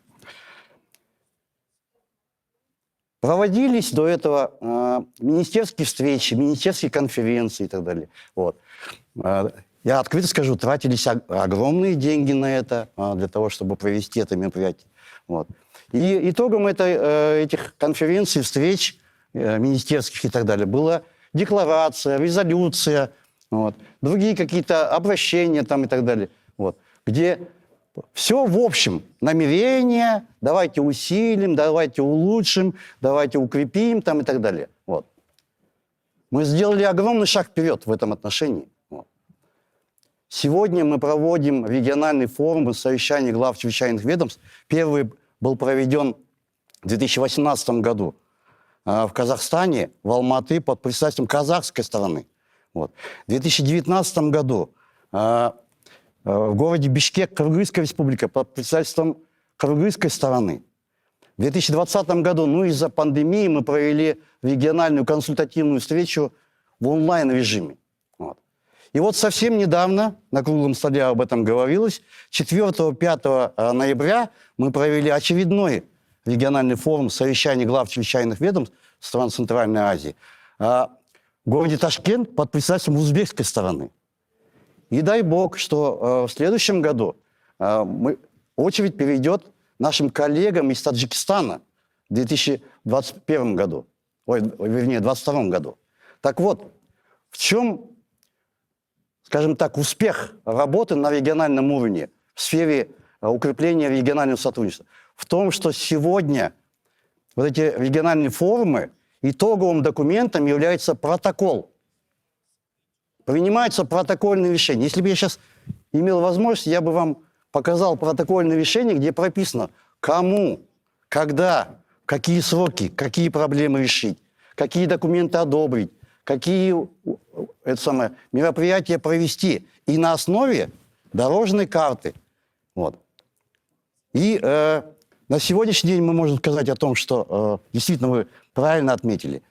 Проводились до этого министерские встречи, министерские конференции и так далее. Вот. Я открыто скажу, тратились огромные деньги на это, для того, чтобы провести это мероприятие. Вот. И итогом этих конференций, встреч министерских и так далее была декларация, резолюция, вот, другие какие-то обращения там и так далее, вот, где все в общем, намерения, давайте усилим, давайте улучшим, давайте укрепим там и так далее. Вот. Мы сделали огромный шаг вперед в этом отношении. Вот. Сегодня мы проводим региональный форум совещаний глав чрезвычайных ведомств. Первый был проведен в 2018 году в Казахстане, в Алматы, под председательством казахской стороны. Вот. В 2019 году в городе Бишкек, Кыргызская республика, под председательством кыргызской стороны. В 2020 году, из-за пандемии, мы провели региональную консультативную встречу в онлайн-режиме. Вот. И вот совсем недавно, на круглом столе об этом говорилось, 4-5 ноября мы провели очередной региональный форум совещаний глав чрезвычайных ведомств стран Центральной Азии в городе Ташкент под председательством узбекской стороны. И дай бог, что в следующем году очередь перейдет нашим коллегам из Таджикистана в 2021 году, вернее, 2022 году. Так вот, в чем, скажем так, успех работы на региональном уровне в сфере укрепления регионального сотрудничества? В том, что сегодня вот эти региональные форумы, итоговым документом является протокол. Принимаются протокольные решения. Если бы я сейчас имел возможность, я бы вам показал протокольные решения, где прописано, кому, когда, какие сроки, какие проблемы решить, какие документы одобрить, какие мероприятия провести. И на основе дорожной карты. Вот. И на сегодняшний день мы можем сказать о том, что действительно вы правильно отметили.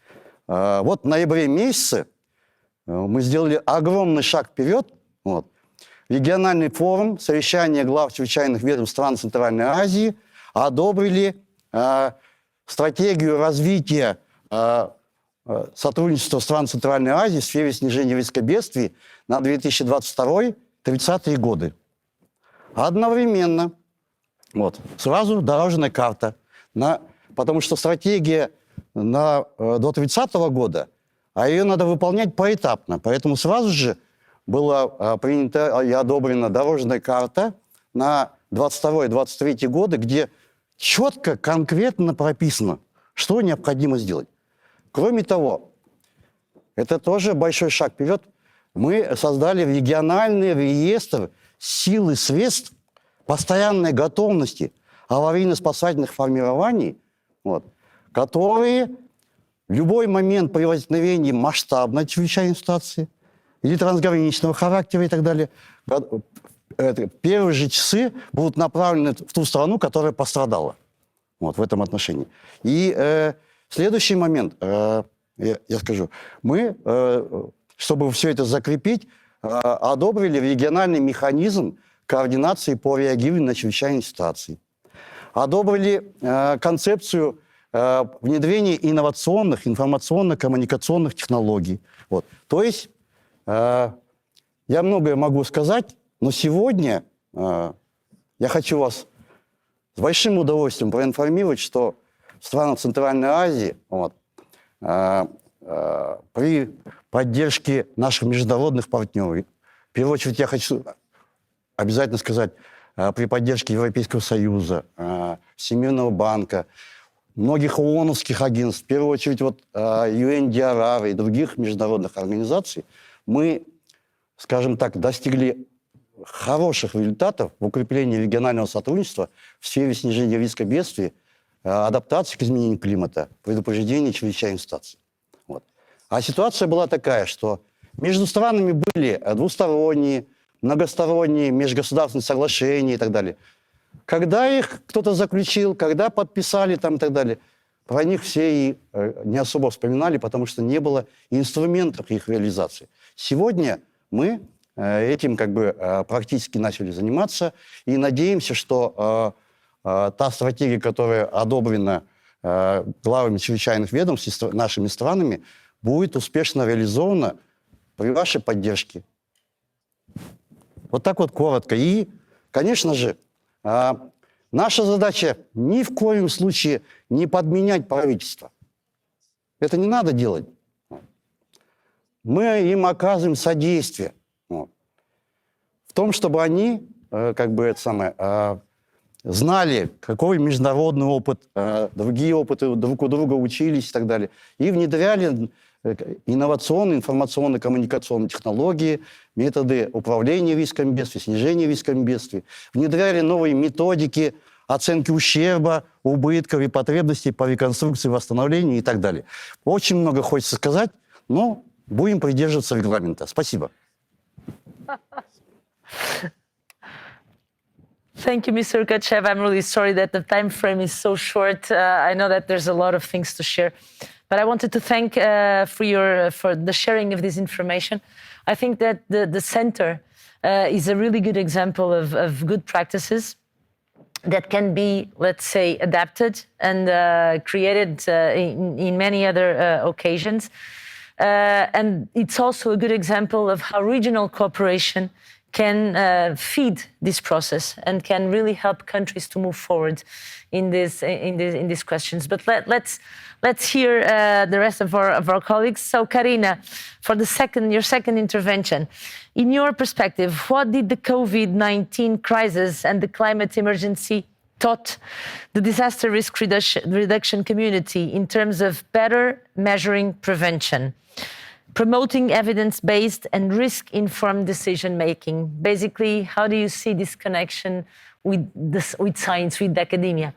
Вот в ноябре месяце мы сделали огромный шаг вперед. Вот. Региональный форум, совещание глав чрезвычайных ведомств стран Центральной Азии одобрили стратегию развития сотрудничества стран Центральной Азии в сфере снижения риска бедствий на 2022-2030 годы. Одновременно, вот, сразу дорожная карта, потому что стратегия до 30 года, а ее надо выполнять поэтапно. Поэтому сразу же была принята и одобрена дорожная карта на 22-23 годы, где четко, конкретно прописано, что необходимо сделать. Кроме того, это тоже большой шаг вперед. Мы создали региональный реестр сил и средств постоянной готовности аварийно-спасательных формирований, вот, которые в любой момент при возникновении масштабной чрезвычайной ситуации или трансграничного характера и так далее, первые же часы будут направлены в ту страну, которая пострадала. Вот, в этом отношении. И следующий момент, я скажу, мы, чтобы все это закрепить, одобрили региональный механизм координации по реагированию на чрезвычайные ситуации. Одобрили концепцию внедрения инновационных информационно-коммуникационных технологий. Вот. То есть я многое могу сказать, но сегодня я хочу вас с большим удовольствием проинформировать, что в странах Центральной Азии при поддержке наших международных партнеров, в первую очередь я хочу обязательно сказать, при поддержке Европейского Союза, Всемирного банка, многих ООНовских агентств, в первую очередь DRR и других международных организаций, мы, скажем так, достигли хороших результатов в укреплении регионального сотрудничества в сфере снижения риска бедствий, адаптации к изменению климата, предупреждения чрезвычайных ситуаций. Вот. А ситуация была такая, что между странами были двусторонние, многосторонние, межгосударственные соглашения и так далее. Когда их кто-то заключил, когда подписали там и так далее, про них все и не особо вспоминали, потому что не было инструментов их реализации. Сегодня мы этим практически начали заниматься и надеемся, что та стратегия, которая одобрена главами чрезвычайных ведомств нашими странами, будет успешно реализована при вашей поддержке. Вот так вот коротко. И, конечно же, наша задача ни в коем случае не подменять правительство. Это не надо делать. Мы им оказываем содействие в том, чтобы они знали, какой международный опыт, другие опыты друг у друга учились и так далее. И внедряли инновационные, информационно-коммуникационные технологии, методы управления рисками бедствий, снижения рисками бедствий. Внедряли новые методики оценки ущерба, убытков и потребностей по реконструкции, восстановлению и так далее. Очень много хочется сказать, но будем придерживаться регламента. Спасибо. Thank you, Mr. Kachev. I'm really sorry that the time frame is so short. I know that there's a lot of things to share, but I wanted to thank for the sharing of this information. I think that the center is a really good example of good practices that can be, let's say, adapted and created in many other occasions. And it's also a good example of how regional cooperation can feed this process and can really help countries to move forward in these questions. But let's hear the rest of our colleagues. So, Karina, for your second intervention, in your perspective, what did the COVID-19 crisis and the climate emergency taught the disaster risk reduction community in terms of better measuring prevention, promoting evidence-based and risk-informed decision-making? Basically, how do you see this connection with science, with academia?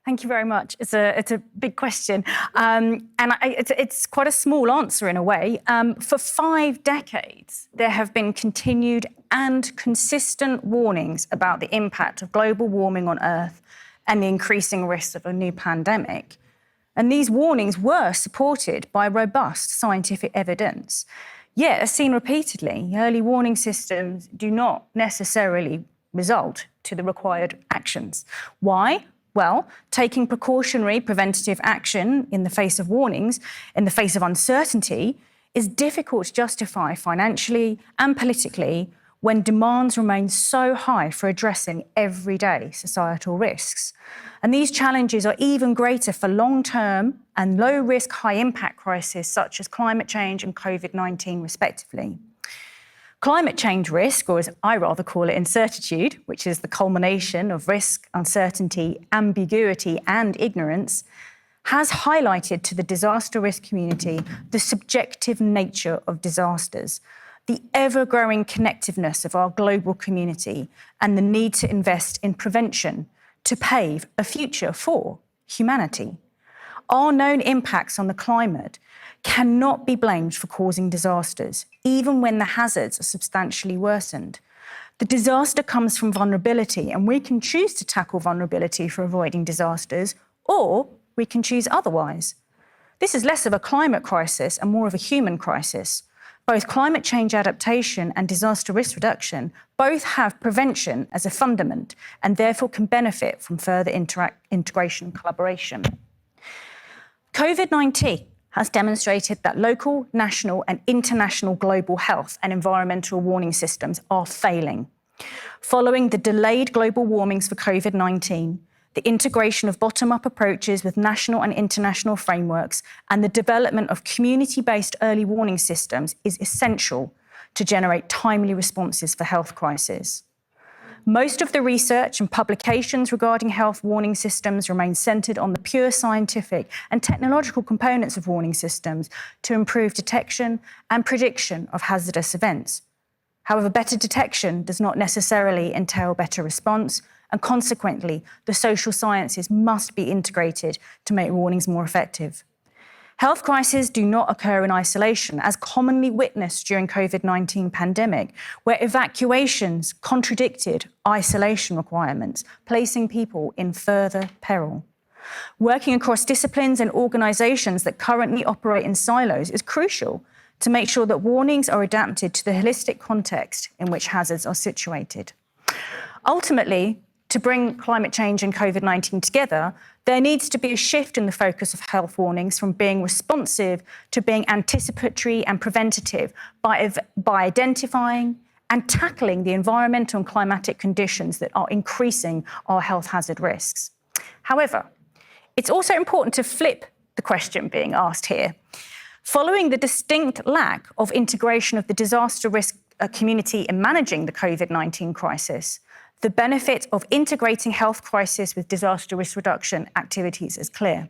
Thank you very much. It's a big question. It's quite a small answer in a way. For 5 decades, there have been continued and consistent warnings about the impact of global warming on Earth and the increasing risks of a new pandemic. And these warnings were supported by robust scientific evidence. Yet, as seen repeatedly, early warning systems do not necessarily result to the required actions. Why? Well, taking precautionary preventative action in the face of warnings, in the face of uncertainty, is difficult to justify financially and politically when demands remain so high for addressing everyday societal risks. And these challenges are even greater for long-term and low-risk, high-impact crises such as climate change and COVID-19, respectively. Climate change risk, or as I rather call it, incertitude, which is the culmination of risk, uncertainty, ambiguity, and ignorance, has highlighted to the disaster risk community the subjective nature of disasters, the ever-growing connectiveness of our global community, and the need to invest in prevention to pave a future for humanity. Our known impacts on the climate cannot be blamed for causing disasters, even when the hazards are substantially worsened. The disaster comes from vulnerability, and we can choose to tackle vulnerability for avoiding disasters, or we can choose otherwise. This is less of a climate crisis and more of a human crisis. Both climate change adaptation and disaster risk reduction both have prevention as a fundament and therefore can benefit from further integration and collaboration. COVID-19 has demonstrated that local, national and international global health and environmental warning systems are failing. Following the delayed global warmings for COVID-19, the integration of bottom-up approaches with national and international frameworks, and the development of community-based early warning systems is essential to generate timely responses for health crises. Most of the research and publications regarding health warning systems remain centred on the pure scientific and technological components of warning systems to improve detection and prediction of hazardous events. However, better detection does not necessarily entail better response, and consequently, the social sciences must be integrated to make warnings more effective. Health crises do not occur in isolation, as commonly witnessed during COVID-19 pandemic, where evacuations contradicted isolation requirements, placing people in further peril. Working across disciplines and organisations that currently operate in silos is crucial to make sure that warnings are adapted to the holistic context in which hazards are situated. Ultimately, to bring climate change and COVID-19 together, there needs to be a shift in the focus of health warnings from being responsive to being anticipatory and preventative by identifying and tackling the environmental and climatic conditions that are increasing our health hazard risks. However, it's also important to flip the question being asked here. Following the distinct lack of integration of the disaster risk community in managing the COVID-19 crisis, the benefit of integrating health crisis with disaster risk reduction activities is clear.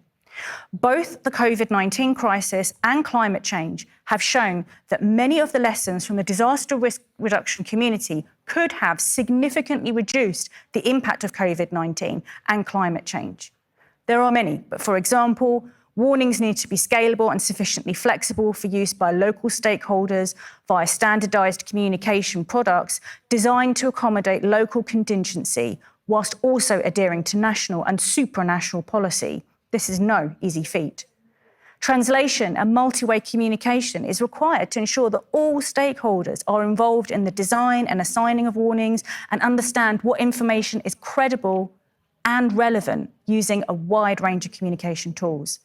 Both the COVID-19 crisis and climate change have shown that many of the lessons from the disaster risk reduction community could have significantly reduced the impact of COVID-19 and climate change. There are many, but for example, warnings need to be scalable and sufficiently flexible for use by local stakeholders via standardised communication products designed to accommodate local contingency, whilst also adhering to national and supranational policy. This is no easy feat. Translation and multi-way communication is required to ensure that all stakeholders are involved in the design and assigning of warnings and understand what information is credible and relevant using a wide range of communication tools.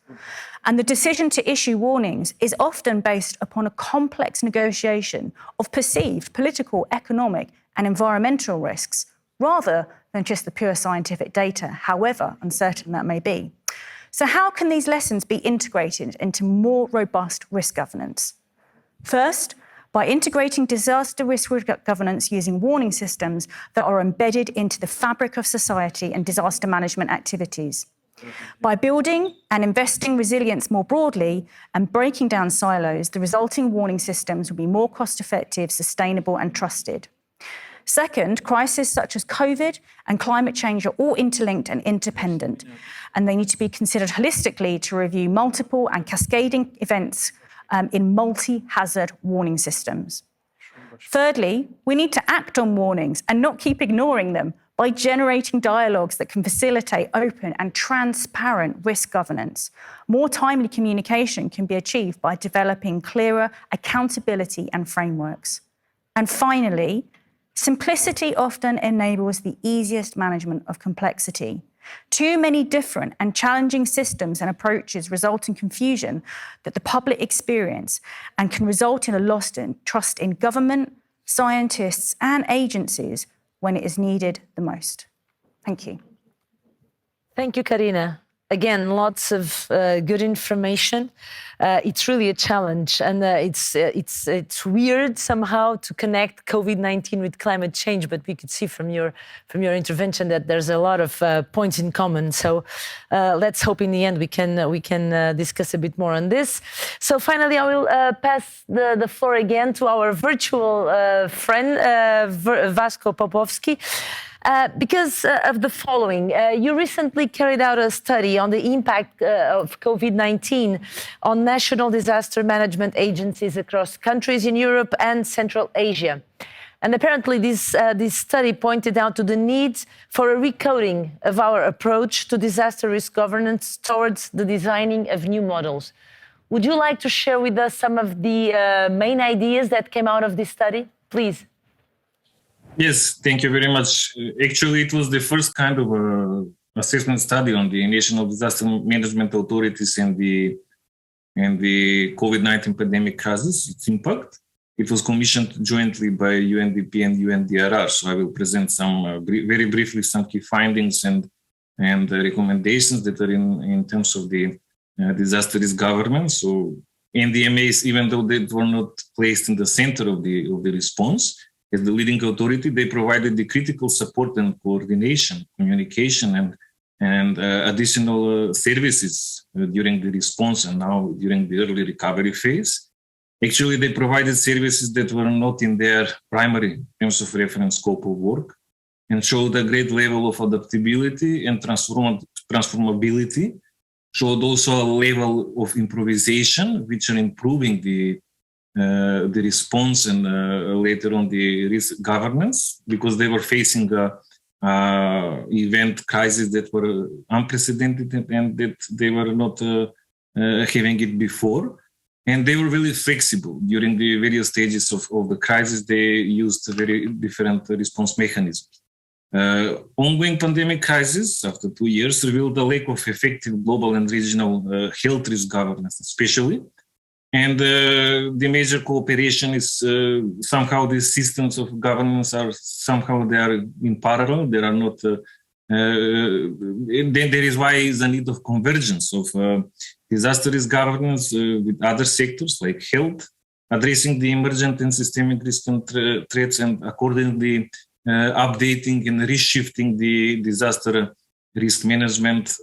And the decision to issue warnings is often based upon a complex negotiation of perceived political, economic, and environmental risks, rather than just the pure scientific data, however uncertain that may be. So how can these lessons be integrated into more robust risk governance? First, by integrating disaster risk governance using warning systems that are embedded into the fabric of society and disaster management activities. By building and investing resilience more broadly and breaking down silos, the resulting warning systems will be more cost-effective, sustainable, and trusted. Second, crises such as COVID and climate change are all interlinked and interdependent, and they need to be considered holistically to review multiple and cascading events in multi-hazard warning systems. Thirdly, we need to act on warnings and not keep ignoring them by generating dialogues that can facilitate open and transparent risk governance. More timely communication can be achieved by developing clearer accountability and frameworks. And finally, simplicity often enables the easiest management of complexity. Too many different and challenging systems and approaches result in confusion that the public experience and can result in a loss in trust in government, scientists, and agencies when it is needed the most. Thank you. Thank you, Karina. Again, lots of good information. It's really a challenge, and it's weird somehow to connect COVID-19 with climate change. But we could see from your intervention that there's a lot of points in common. So let's hope in the end we can discuss a bit more on this. So finally, I will pass the floor again to our virtual friend Vasco Popovski. Because of the following, you recently carried out a study on the impact of COVID-19 on national disaster management agencies across countries in Europe and Central Asia. And apparently this study pointed out to the need for a recoding of our approach to disaster risk governance towards the designing of new models. Would you like to share with us some of the main ideas that came out of this study? Please. Yes, thank you very much. Actually, it was the first kind of assessment study on the national disaster management authorities and the COVID-19 pandemic crisis, its impact. It was commissioned jointly by UNDP and UNDRR. So I will present some very briefly some key findings and and the recommendations that are in terms of the disaster risk governance. So NDMAs, even though they were not placed in the center of the response, as the leading authority, they provided the critical support and coordination, communication, and additional services during the response and now during the early recovery phase. Actually, they provided services that were not in their primary terms of reference scope of work and showed a great level of adaptability and transformability, showed also a level of improvisation, which are improving the response and later on the risk governance, because they were facing event crises that were unprecedented and that they were not having it before. And they were really flexible during the various stages of the crisis. They used very different response mechanisms. Ongoing pandemic crisis after 2 years revealed the lack of effective global and regional health risk governance, especially. And the major cooperation is somehow these systems of governance are somehow they are in parallel. There are not. Then there is why is a need of convergence of disaster risk governance with other sectors like health, addressing the emergent and systemic risk and threats, and accordingly updating and reshifting the disaster risk management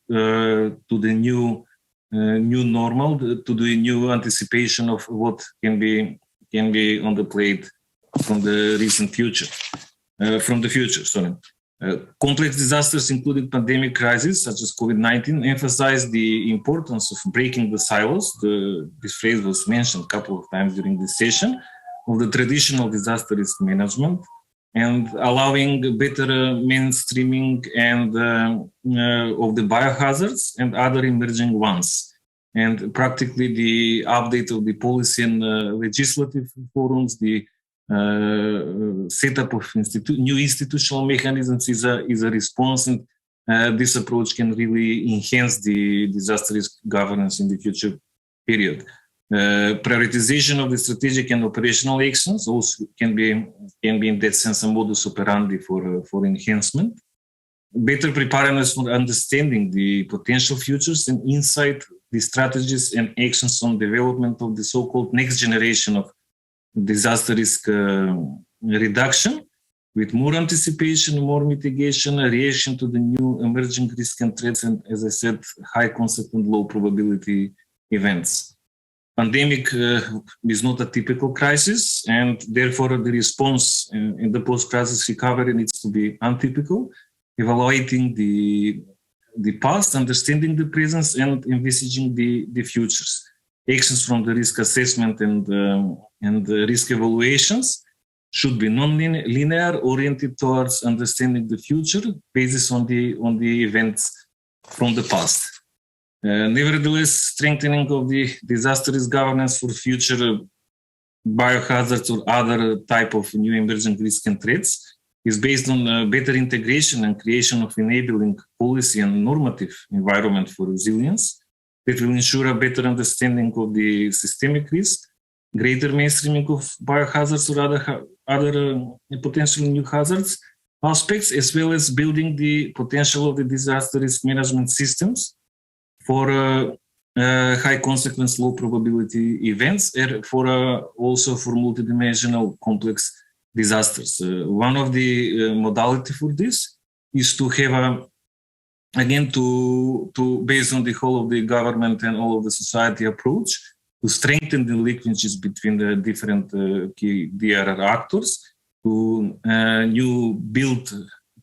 to the new normal, to the new anticipation of what can be on the plate from the recent future, complex disasters, including pandemic crises such as COVID-19, emphasize the importance of breaking the silos. This phrase was mentioned a couple of times during this session, of the traditional disaster risk management, and allowing better mainstreaming and of the biohazards and other emerging ones, and practically the update of the policy and legislative forums, the setup of new institutional mechanisms is a response, and this approach can really enhance the disaster risk governance in the future period. Prioritization of the strategic and operational actions also can be in that sense a modus operandi for enhancement. Better preparedness for understanding the potential futures and insight the strategies and actions on development of the so-called next generation of disaster risk reduction, with more anticipation, more mitigation, a reaction to the new emerging risk and threats, and as I said, high consequent low probability events. Pandemic is not a typical crisis, and therefore the response in the post-crisis recovery needs to be untypical, evaluating the past, understanding the present, and envisaging the futures. Actions from the risk assessment and the risk evaluations should be non-linear, oriented towards understanding the future, based on the events from the past. Nevertheless, strengthening of the disaster risk governance for future biohazards or other type of new emerging risk and threats is based on better integration and creation of enabling policy and normative environment for resilience that will ensure a better understanding of the systemic risk, greater mainstreaming of biohazards or other potential new hazards aspects, as well as building the potential of the disaster risk management systems for high consequence, low probability events, and also for multidimensional complex disasters. One of the modality for this is to have to based on the whole of the government and all of the society approach, to strengthen the linkages between the different key DRR actors, to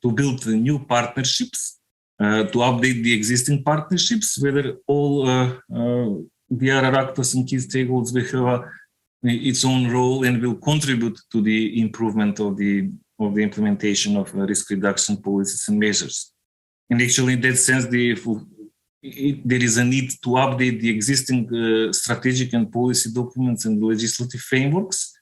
build new partnerships, to update the existing partnerships, whether all DRR actors and key stakeholders will have its own role and will contribute to the improvement of the implementation of risk reduction policies and measures. And actually, in that sense, there is a need to update the existing strategic and policy documents and legislative frameworks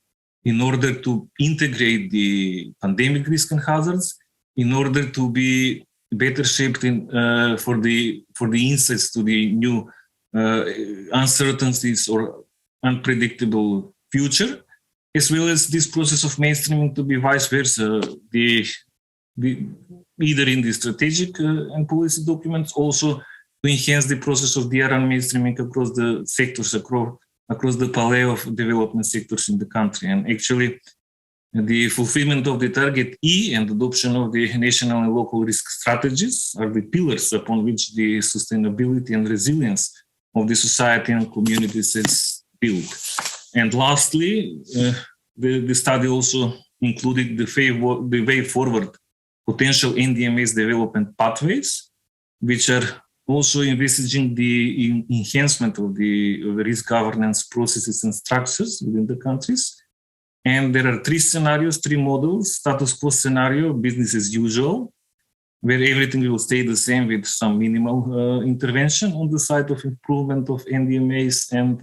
in order to integrate the pandemic risk and hazards, in order to be better shaped for the insights to the new uncertainties or unpredictable future, as well as this process of mainstreaming to be vice versa. either in the strategic and policy documents, also to enhance the process of DRR mainstreaming across the sectors, across the palette of development sectors in the country. And actually, the fulfillment of the target E and adoption of the national and local risk strategies are the pillars upon which the sustainability and resilience of the society and communities is built. And lastly, the study also included the way forward potential NDMA's development pathways, which are also envisaging the enhancement of the risk governance processes and structures within the countries. And there are three scenarios, three models: status quo scenario, business as usual, where everything will stay the same with some minimal intervention on the side of improvement of NDMAs and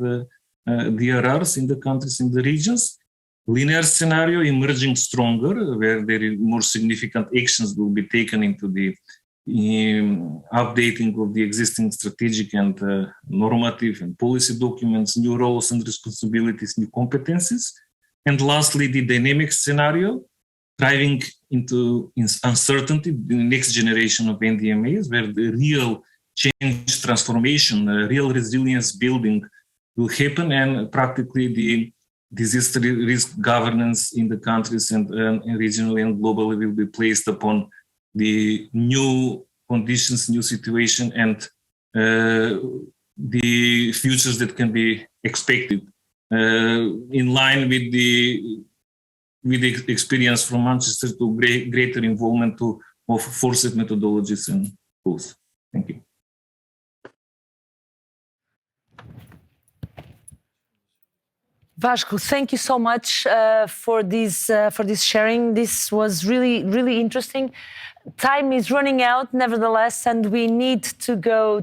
DRRs in the countries, in the regions. Linear scenario, emerging stronger, where there is more significant actions will be taken into the updating of the existing strategic and normative and policy documents, new roles and responsibilities, new competencies. And lastly, the dynamic scenario, driving into uncertainty the next generation of NDMAs, where the real change, transformation, real resilience building will happen, and practically the disaster risk governance in the countries and regionally and globally will be placed upon the new conditions, new situation, and the futures that can be expected in line with the experience from Manchester to greater involvement of forced methodologies and tools. Thank you. Vasco, thank you so much for this sharing. This was really interesting. Time is running out, nevertheless, and we need to go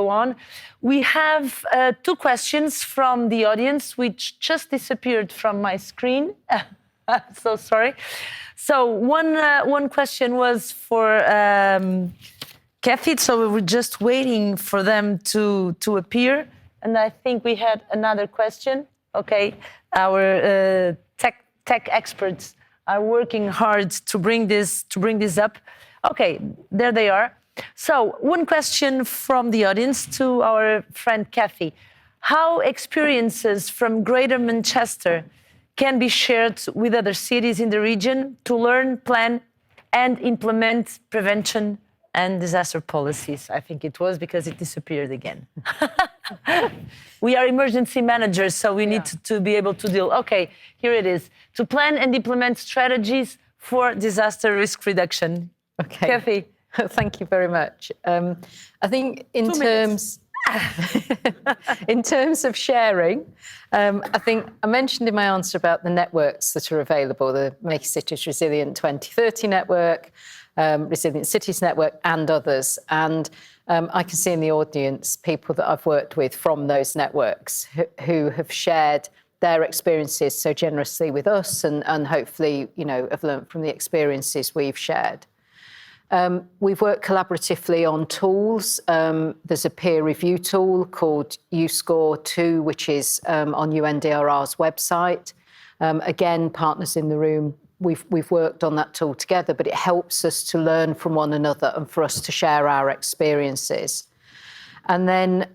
on. We have two questions from the audience, which just disappeared from my screen. So sorry. So one question was for Kathy. So we were just waiting for them to appear. And I think we had another question. Okay, our tech experts are working hard to bring this up. Okay, there they are. So one question from the audience to our friend Kathy: how experiences from Greater Manchester can be shared with other cities in the region to learn, plan, and implement prevention and disaster policies? I think it was because it disappeared again. We are emergency managers, so we need to be able to deal. Okay, here it is. To plan and implement strategies for disaster risk reduction. Okay. Kathy. Thank you very much. I think in terms of sharing, I think I mentioned in my answer about the networks that are available, the Make Cities Resilient 2030 network, Resilient Cities Network, and others. And I can see in the audience people that I've worked with from those networks who have shared their experiences so generously with us, and hopefully, have learned from the experiences we've shared. We've worked collaboratively on tools. There's a peer review tool called UScore2, which is on UNDRR's website. Again, partners in the room, we've worked on that tool together, but it helps us to learn from one another and for us to share our experiences. And then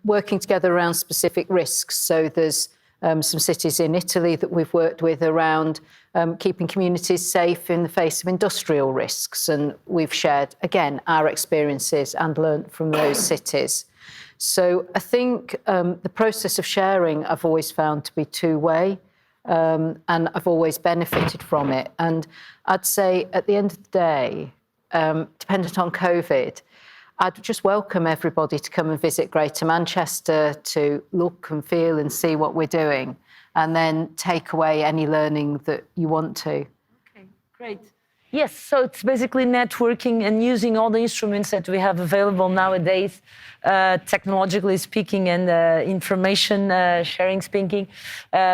working together around specific risks. So there's some cities in Italy that we've worked with around keeping communities safe in the face of industrial risks. And we've shared, again, our experiences and learnt from those cities. So I think the process of sharing I've always found to be two-way, and I've always benefited from it. And I'd say at the end of the day, dependent on COVID, I'd just welcome everybody to come and visit Greater Manchester to look and feel and see what we're doing, and then take away any learning that you want to. Okay, great. Yes, so it's basically networking and using all the instruments that we have available nowadays, technologically speaking and information sharing speaking.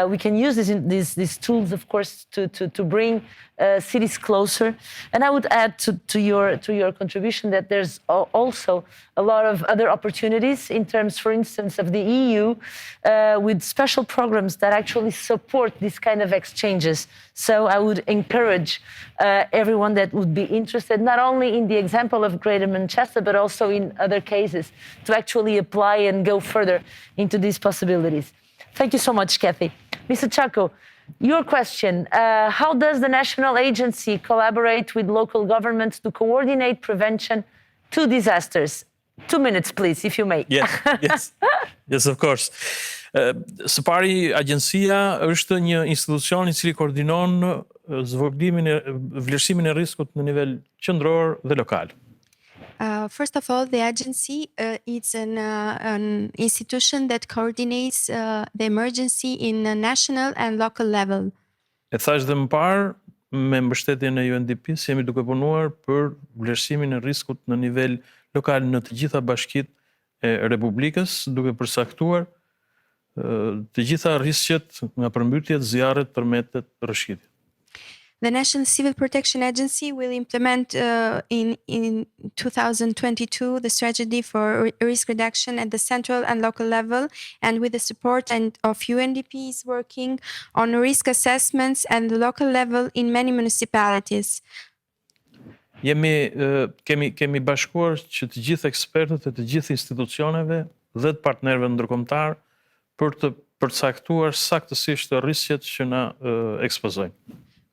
We can use these tools, of course, to bring cities closer. And I would add to your contribution that there's also a lot of other opportunities in terms, for instance, of the EU with special programs that actually support this kind of exchanges. So I would encourage everyone that would be interested, not only in the example of Greater Manchester, but also in other cases, to actually apply and go further into these possibilities. Thank you so much, Kathy. Mr. Chaco, your question, how does the national agency collaborate with local governments to coordinate prevention to disasters? 2 minutes, please, if you may. Yes, of course. Së pari, agjencia është një institucion I cili koordinon vlerësimin e rrezikut në nivel qendror dhe lokal. First of all, the agency is an institution that coordinates the emergency in a national and local level. E thash dhe më parë, me mbështetjen e UNDP, jemi duke punuar për vlerësimin e rrezikut në nivel lokal në të gjitha bashkitë e Republikës, duke përcaktuar të gjitha rrezikët nga përmbytjet, zjarret, tërmetet, rrëshqitjet. The National Civil Protection Agency will implement in 2022 the strategy for risk reduction at the central and local level, and with the support of UNDP is working on risk assessments at the local level in many municipalities. Kemi bashkuar që të gjithë ekspertët e të gjithë institucioneve dhe të partnerëve ndërkombëtar për të përcaktuar saktësisht rrezikët që na ekspozojnë.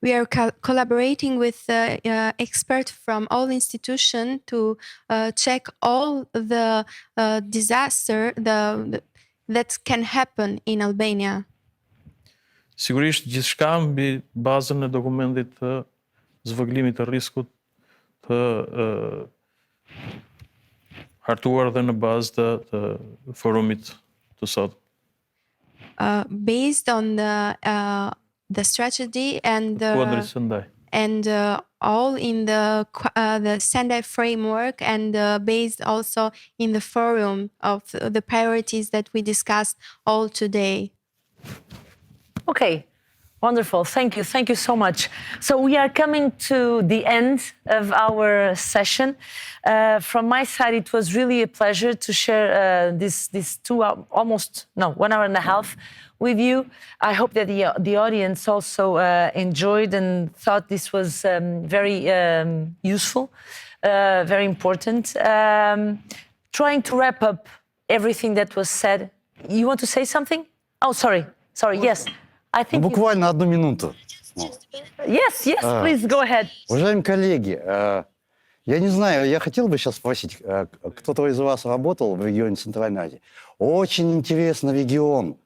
We are collaborating with experts from all institutions to check all the disaster that can happen in Albania. Sigurisht gjithçka mbi bazën e dokumentit të zvogëlimit të rrezikut të hartuar dhe në bazë të forumit të sotëm. Based on the strategy and all in the Sendai framework, and based also in the forum of the priorities that we discussed all today. Okay, wonderful. Thank you. Thank you so much. So we are coming to the end of our session. From my side, it was really a pleasure to share this 1 hour and a half with you. I hope that the audience also enjoyed and thought this was very useful, very important. Trying to wrap up everything that was said. You want to say something? Oh, sorry, yes. I think Буквально 1 минуту. Yes, please go ahead. Уважаемые коллеги, я не знаю, я хотел бы сейчас спросить, кто-то из вас работал в регионе Центральной Азии? Очень интересный регион.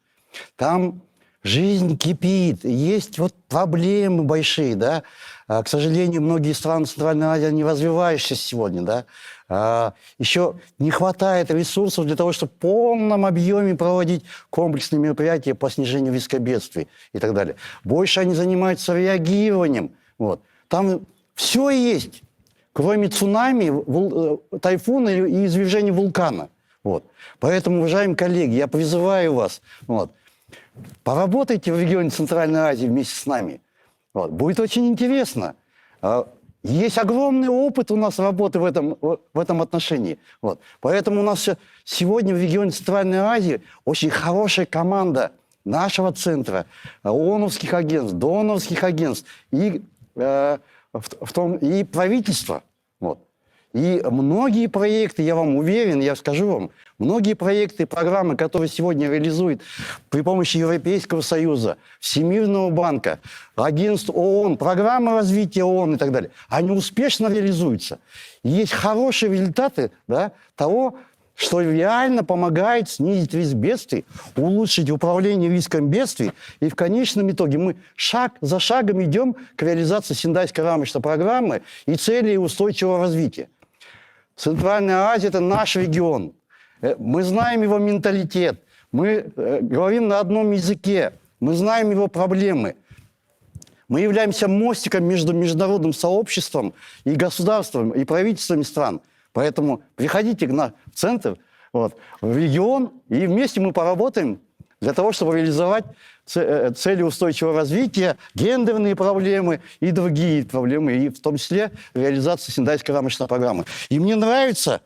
Там жизнь кипит, есть вот проблемы большие, да. К сожалению, многие страны Центральной Азии не развивающиеся сегодня, да. Еще не хватает ресурсов для того, чтобы в полном объеме проводить комплексные мероприятия по снижению риска бедствий и так далее. Больше они занимаются реагированием. Вот. Там все есть, кроме цунами, тайфуна и извержения вулкана. Вот. Поэтому, уважаемые коллеги, я призываю вас, вот, поработайте в регионе Центральной Азии вместе с нами. Вот. Будет очень интересно. Есть огромный опыт у нас работы в этом отношении. Вот. Поэтому у нас сегодня в регионе Центральной Азии очень хорошая команда нашего центра, ООНовских агентств, доноровских агентств и правительства. Вот. И многие проекты, я вам уверен, я скажу вам, многие проекты и программы, которые сегодня реализуют при помощи Европейского Союза, Всемирного банка, агентств ООН, программы развития ООН и так далее, они успешно реализуются. И есть хорошие результаты, да, того, что реально помогает снизить риск бедствий, улучшить управление риском бедствий. И в конечном итоге мы шаг за шагом идем к реализации Сендайской рамочной программы и целей устойчивого развития. Центральная Азия – это наш регион. Мы знаем его менталитет, мы говорим на одном языке, мы знаем его проблемы. Мы являемся мостиком между международным сообществом и государством, и правительствами стран. Поэтому приходите в центр, вот, в регион, и вместе мы поработаем для того, чтобы реализовать цели устойчивого развития, гендерные проблемы и другие проблемы, и в том числе реализацию Сендайской рамочной программы. И мне нравится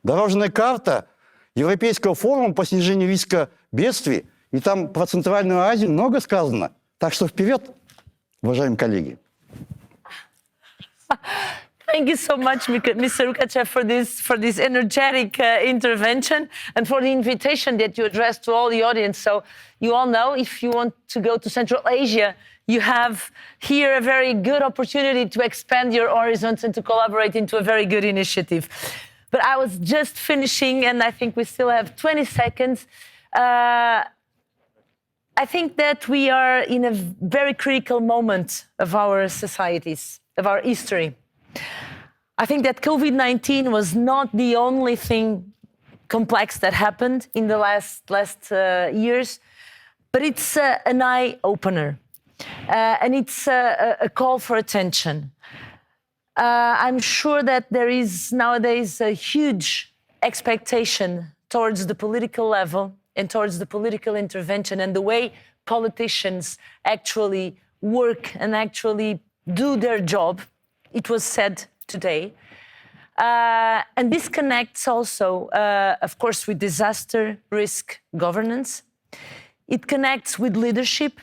дорожная карта Европейского форума по снижению риска бедствий, и там про Центральную Азию много сказано. Так что вперед, уважаемые коллеги. Thank you so much, Mr. Lukachev, for this energetic intervention and for the invitation that you addressed to all the audience. So you all know, if you want to go to Central Asia, you have here a very good opportunity to expand your horizons and to collaborate into a very good initiative. But I was just finishing, and I think we still have 20 seconds. I think that we are in a very critical moment of our societies, of our history. I think that COVID-19 was not the only thing complex that happened in the last years, but it's an eye-opener, and it's a call for attention. I'm sure that there is nowadays a huge expectation towards the political level and towards the political intervention and the way politicians actually work and actually do their job. It was said today. And this connects also, of course, with disaster risk governance. It connects with leadership,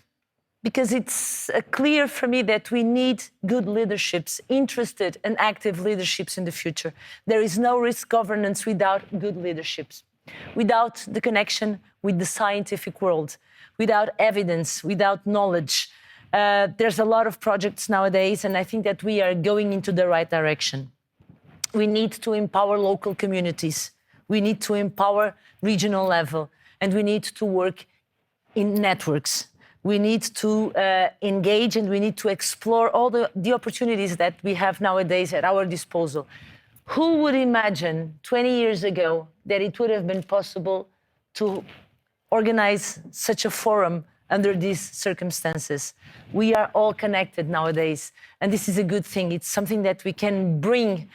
because it's clear for me that we need good leaderships, interested and active leaderships in the future. There is no risk governance without good leaderships, without the connection with the scientific world, without evidence, without knowledge. There's a lot of projects nowadays, and I think that we are going into the right direction. We need to empower local communities. We need to empower regional level, and we need to work in networks. We need to engage, and we need to explore all the opportunities that we have nowadays at our disposal. Who would imagine 20 years ago that it would have been possible to organize such a forum under these circumstances? We are all connected nowadays, and this is a good thing. It's something that we can bring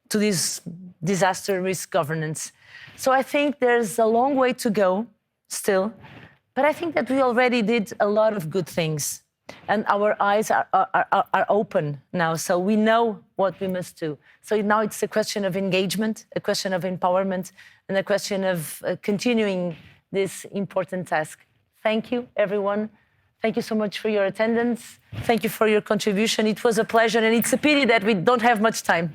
to this disaster risk governance. So I think there's a long way to go still, but I think that we already did a lot of good things, and our eyes are open now, so we know what we must do. So now it's a question of engagement, a question of empowerment, and a question of continuing this important task. Thank you, everyone. Thank you so much for your attendance. Thank you for your contribution. It was a pleasure, and it's a pity that we don't have much time.